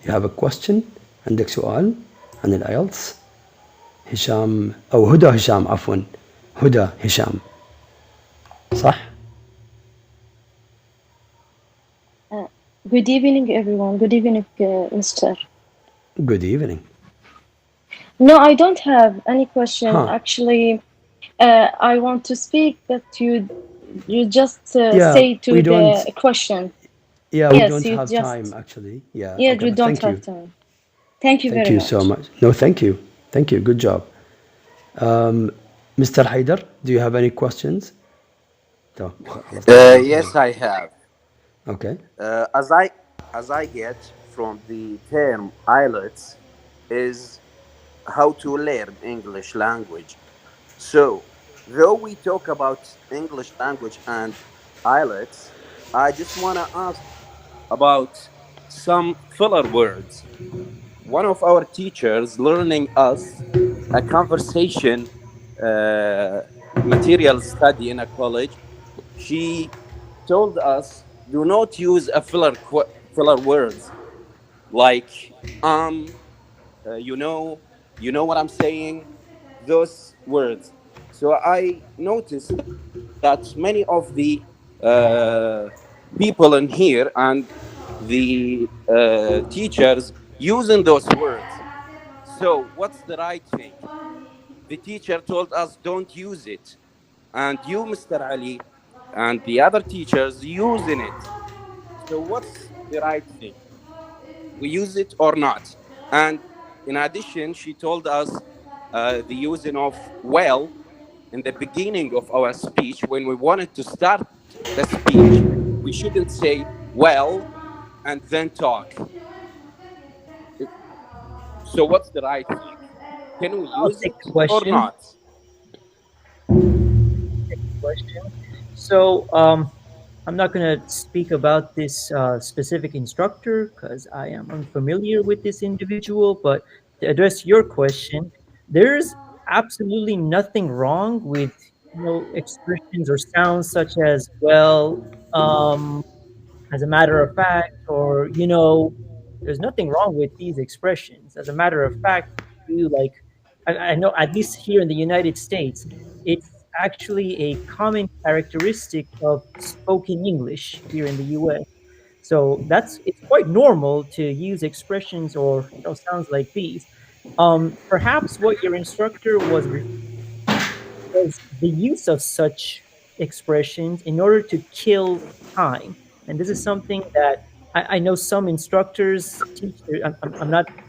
you have a question? عندك سؤال عن الآيلتس؟ هشام أو هدى هشام عفوا. هدى هشام. صح؟ Good evening, everyone. Good evening, Mr. Good evening. No, I don't have any question. Huh. Actually, I want to speak, but you just Yeah, say we to don't. the question. Yeah, we Yes, don't you have time just actually. Yeah. yeah, Okay, you but don't thank have you. time. Thank you Thank very you so much. much. No, thank you. Thank you. Good job. Mr. Haider, do you have any questions? طب خلاص Yes, I have. Okay. As I get from the term IELTS is how to learn English language. So, though we talk about English language and IELTS, I just want to ask about some filler words. One of our teachers learning us a conversation uh, material study in a college, she told us do not use a filler words like you know, what I'm saying, those words. So I noticed that many of the uh, people in here and the teachers using those words. So what's the right thing? The teacher told us don't use it, and you, Mr. Ali, and the other teachers using it. So what's the right thing? We use it or not? And in addition, she told us the using of well in the beginning of our speech. When we wanted to start the speech, we shouldn't say well and then talk. So what's the right thing? Can we I'll use take it the or question. not? Question. So, I'm not going to speak about this specific instructor because I am unfamiliar with this individual. But to address your question, there's absolutely nothing wrong with expressions or sounds such as well, um, as a matter of fact, or there's nothing wrong with these expressions. As a matter of fact, you like, I know at least here in the United States, it's actually a common characteristic of spoken English here in the US. So it's quite normal to use expressions or sounds like these. Perhaps what your instructor was the use of such expressions in order to kill time. And this is something that I know some instructors teach.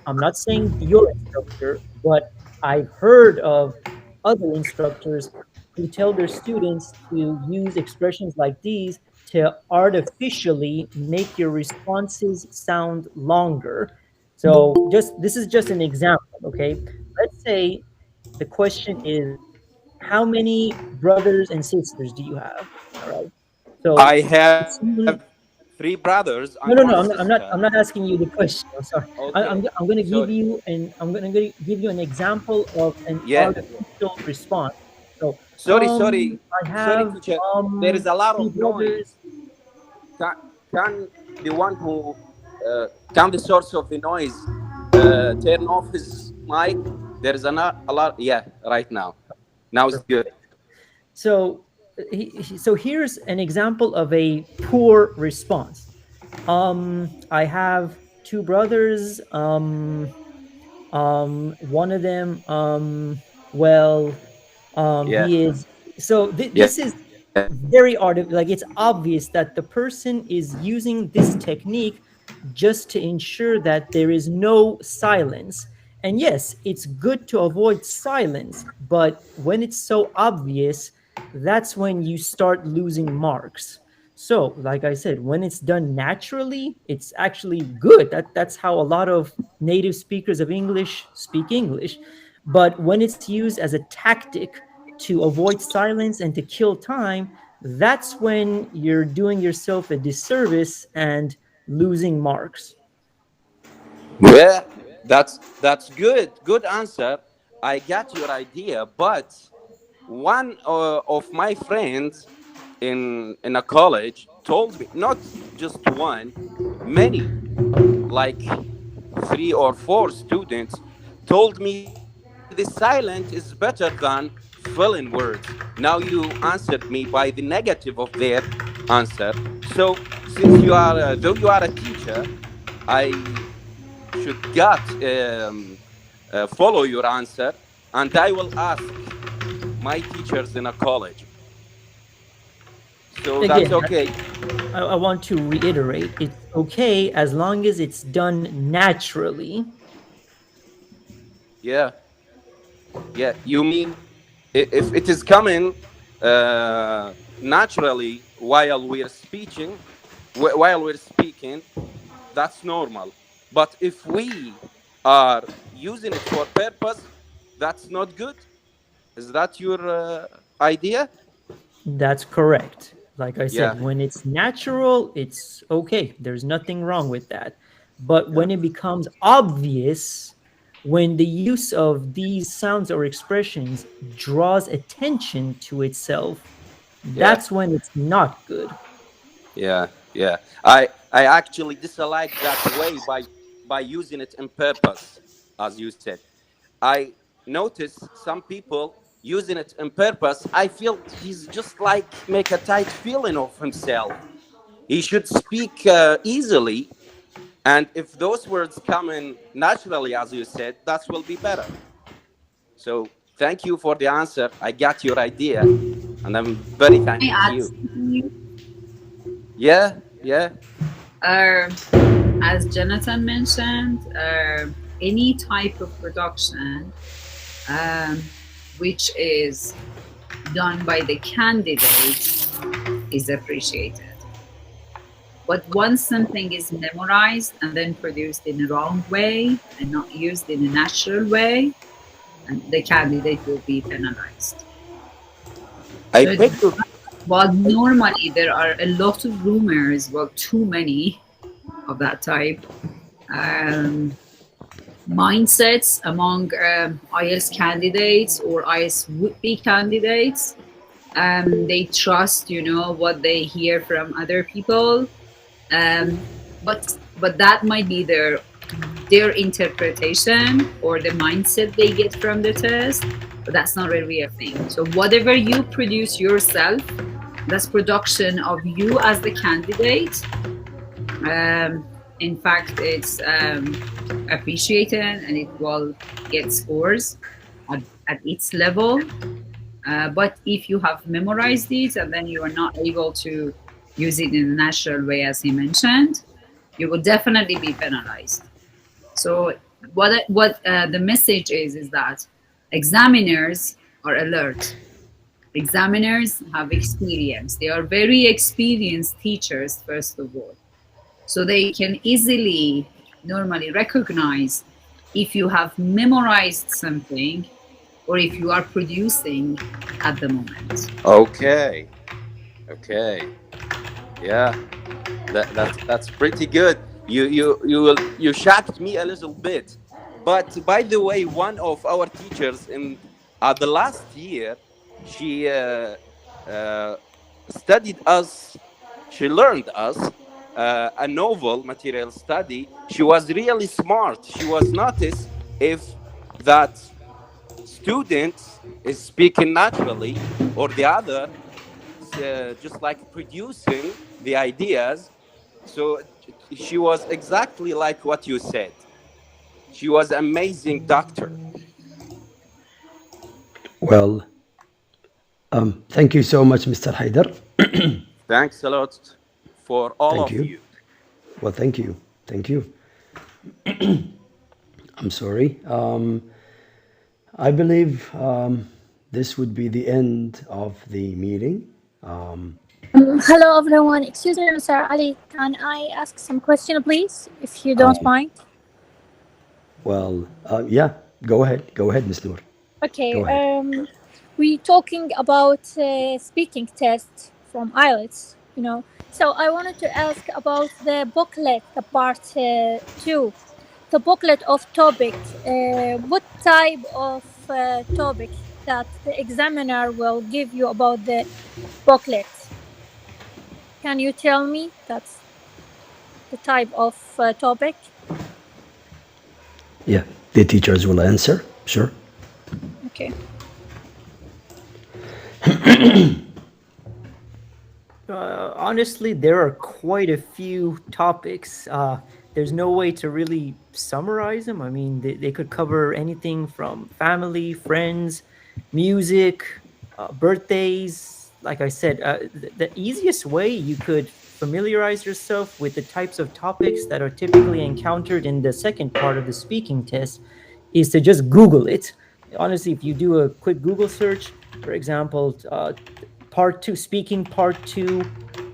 I'm not saying your instructor, but I've heard of other instructors who tell their students to use expressions like these to artificially make your responses sound longer. So just this is just an example, okay? Let's say the question is, how many brothers and sisters do you have? All right. So I have it's usually 3 brothers and one no. sister. I'm not asking you the question. I'm sorry. Okay, I'm going to give sorry. you an example of an Yeah. artificial response. So Sorry, I sorry, have teacher. There is a lot three of brothers. noise. Can the one who can the source of the noise turn off his mic? There is a lot. Yeah, right now. Now it's good. So So here's an example of a poor response. I have two brothers. One of them, well, he Yeah. is. So this is Yeah. very like it's obvious that the person is using this technique just to ensure that there is no silence. And yes, it's good to avoid silence, but when it's so obvious, that's when you start losing marks. So, like I said, when it's done naturally, it's actually good. That's how a lot of native speakers of English speak English. But when it's used as a tactic to avoid silence and to kill time, that's when you're doing yourself a disservice and losing marks. Well, that's good. Good answer. I got your idea, but one of my friends in a college told me, not just one, many, like 3 or 4 students told me the silent is better than filling words. Now you answered me by the negative of their answer. So since you are, though you are a teacher, I should gut follow your answer, and I will ask my teachers in a college. So that's Again, okay. I want to reiterate, it's okay as long as it's done naturally. Yeah, yeah. You mean if it is coming naturally while we're speaking, that's normal. But if we are using it for purpose, that's not good. Is that your idea? That's correct. Like I Yeah, said, when it's natural, it's okay. There's nothing wrong with that. But yeah, when it becomes obvious, when the use of these sounds or expressions draws attention to itself, yeah, that's when it's not good. yeah, yeah. I actually dislike that way by using it in purpose, as you said. I notice some people using it on purpose. I feel he's just like make a tight feeling of himself. He should speak easily, and if those words come in naturally, as you said, that will be better. So thank you for the answer. I got your idea, and I'm very Can I thank add you. something? Yeah, yeah, Uh, as Jonathan mentioned, any type of production um, which is done by the candidate is appreciated. But once something is memorized and then produced in a wrong way and not used in a natural way, and the candidate will be penalized. I So, beg to. while normally there are a lot of rumors, well, too many of that type, um, mindsets among IELTS candidates or IELTS would-be candidates. They trust, what they hear from other people, um, but that might be their interpretation or the mindset they get from the test. But that's not a real thing. So whatever you produce yourself, that's production of you as the candidate. Um, in fact, it's appreciated and it will get scores at its level. But if you have memorized it and then you are not able to use it in a natural way, as he mentioned, you will definitely be penalized. So what the message is that examiners are alert. Examiners have experience. They are very experienced teachers, first of all. So they can easily normally recognize if you have memorized something or if you are producing at the moment. Okay, okay, yeah. That's pretty good. You shocked me a little bit. But by the way, one of our teachers in the last year, she uh, studied us. She learned us a novel material study. She was really smart. She was noticed if that student is speaking naturally or the other. was just like producing the ideas. So she was exactly like what you said. She was amazing doctor. Well, thank you so much, Mr. Haider. Thanks a lot for all Thank of you. you. Well, thank you. Thank you. I'm sorry. I believe this would be the end of the meeting. Hello, everyone. Excuse me, Mr. Ali. Can I ask some question, please, if you don't mind? Well, yeah, go ahead. Go ahead, Ms. Noor. Okay. Go ahead. We talking about speaking test from IELTS, So I wanted to ask about the booklet, the part 2, the booklet of topic. What type of topic that the examiner will give you about the booklet? Can you tell me that's the type of topic? Yeah, the teachers will answer. Sure. Okay. Honestly, there are quite a few topics. There's no way to really summarize them. I mean, they could cover anything from family, friends, music, birthdays. Like I said, the easiest way you could familiarize yourself with the types of topics that are typically encountered in the second part of the speaking test is to just Google it. Honestly, if you do a quick Google search, for example, part 2, speaking part 2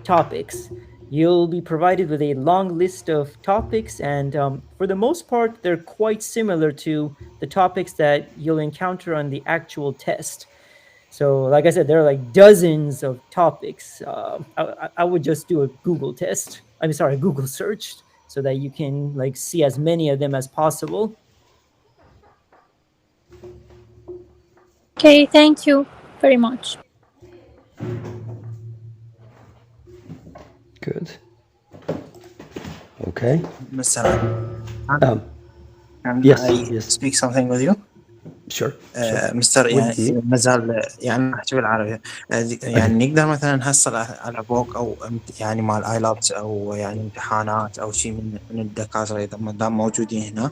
topics, you'll be provided with a long list of topics, and for the most part, they're quite similar to the topics that you'll encounter on the actual test. So, like I said, there are like dozens of topics. I would just do a Google test. I'm sorry, Google search, so that you can like see as many of them as possible. Okay, thank you very much. Good. Okay. Mr. Ali, can Yes, I yes. speak something with you? Sure. مستر يعني With me. مازال يعني احكي بالعربي يعني نقدر مثلا نحصل على بوك او يعني مال ايلابس او يعني امتحانات او شيء من الدكاتره اذا ما دام موجودين هنا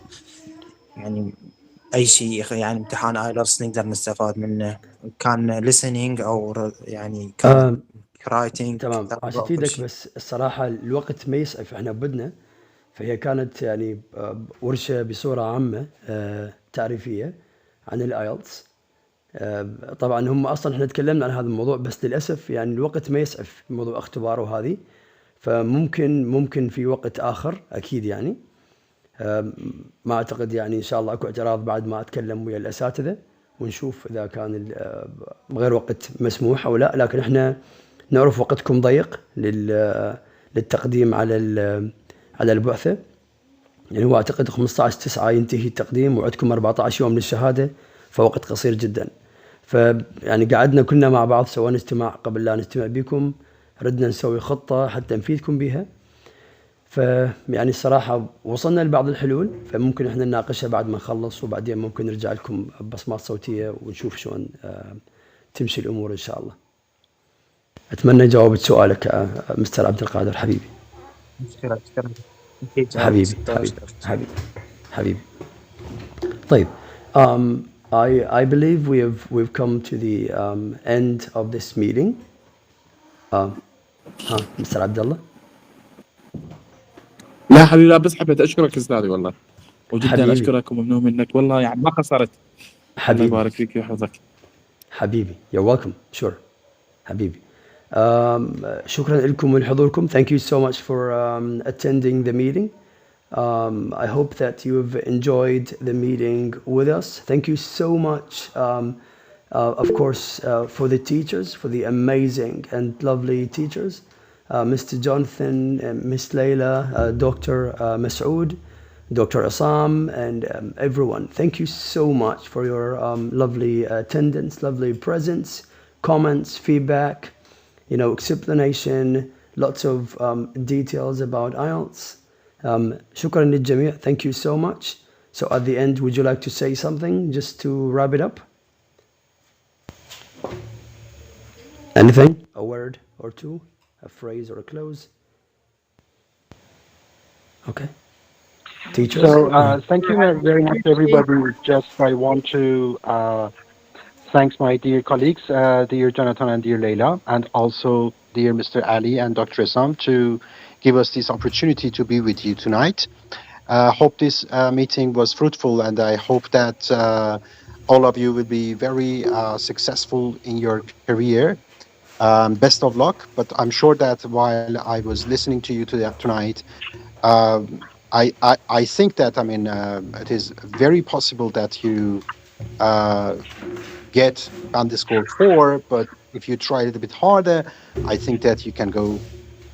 يعني اي شيء يعني امتحان ايلابس نقدر نستفاد منه كان listening او يعني كان رايتنج تمام، عشان افيدك بس الصراحه الوقت ما يسعف، احنا بدنا فهي كانت يعني ورشه بصوره عامه تعريفيه عن الايلتس. طبعا هم اصلا احنا تكلمنا عن هذا الموضوع، بس للاسف يعني الوقت ما يسعف موضوع اختبار وهذه، فممكن في وقت اخر اكيد يعني. ما اعتقد يعني ان شاء الله اكو اعتراض بعد ما اتكلم ويا الاساتذه ونشوف اذا كان غير وقت مسموح او لا، لكن احنا نعرف وقتكم ضيق للتقديم على البعثه. يعني هو اعتقد 15/9 ينتهي التقديم وعندكم 14 يوم للشهاده، فوقت قصير جدا. فيعني قعدنا كلنا مع بعض، سوينا اجتماع قبل لا نجتمع بكم، ردنا نسوي خطه حتى نفيدكم بها. فيعني الصراحه وصلنا لبعض الحلول، فممكن احنا نناقشها بعد ما نخلص، وبعدين ممكن نرجع لكم ببصمات صوتيه ونشوف شلون تمشي الامور ان شاء الله. اتمنى جاوبت سؤالك مستر عبد القادر حبيبي. حبيبي. طيب. I believe we've come to the end of this meeting. Mr. عبد الله. لا حبيبي، لا بس حبيت اشكرك استاذي والله، وجدا حبيبي. اشكرك وممنون منك والله، يعني ما قصرت. الله يبارك فيك ويحفظك حبيبي. You're welcome. Sure. حبيبي. شكرا لكم ولحضوركم. Thank you so much for attending the meeting. I hope that you've enjoyed the meeting with us. Thank you so much, of course, for the teachers, for the amazing and lovely teachers, Mr. Jonathan, Miss Layla, Dr. Masood, Dr. Assam, and everyone. Thank you so much for your lovely attendance, lovely presence, comments, feedback, explanation, lots of details about IELTS. شكرا للجميع. Thank you so much. So at the end, would you like to say something just to wrap it up? Anything? a word or two, a phrase or a close. Okay. Teacher? So thank you very much, everybody. Just I want to thank my dear colleagues, dear Jonathan and dear Leila, and also dear Mr. Ali and Dr. Sam to give us this opportunity to be with you tonight. Hope this meeting was fruitful, and I hope that all of you will be very successful in your career. Best of luck. But I'm sure that while I was listening to you tonight, I think that it is very possible that you uh, get underscore 4, but if you try it a bit harder, I think that you can go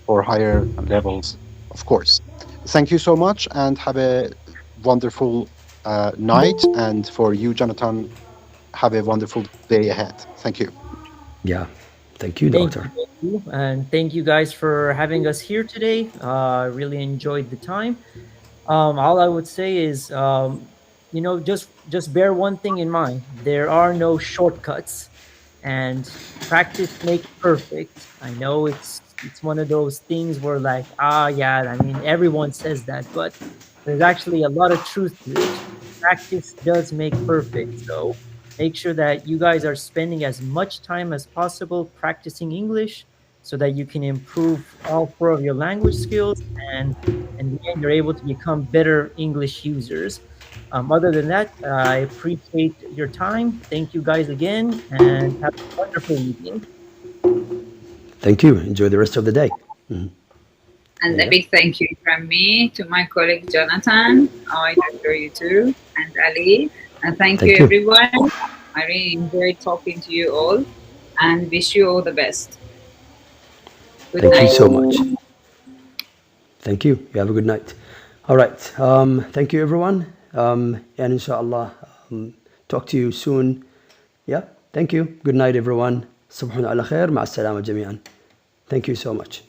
for higher levels, of course. Thank you so much and have a wonderful night. And for you, Jonathan, have a wonderful day ahead. Thank you. Yeah. Thank you, Thank doctor. you, and thank you guys for having us here today. I really enjoyed the time. All I would say is, just bear one thing in mind: there are no shortcuts, and practice makes perfect. I know it's one of those things where like, yeah, I mean everyone says that, but there's actually a lot of truth to it. Practice does make perfect, so make sure that you guys are spending as much time as possible practicing English so that you can improve all four of your language skills, and in the end you're able to become better English users. Other than that, I appreciate your time. Thank you guys again, and have a wonderful evening. Thank you. Enjoy the rest of the day. Mhm. And a Leila? big thank you from me to my colleague Jonathan. I adore you too, and Ali. And thank you, Thank you. everyone. I really enjoyed talking to you all and wish you all the best. Good Thank you night. so much. Thank you. You have a good night. All right. Thank you, everyone. And inshallah, talk to you soon. Yeah. Thank you. Good night, everyone. صبحون على خير. مع السلامة جميعا. Thank you so much.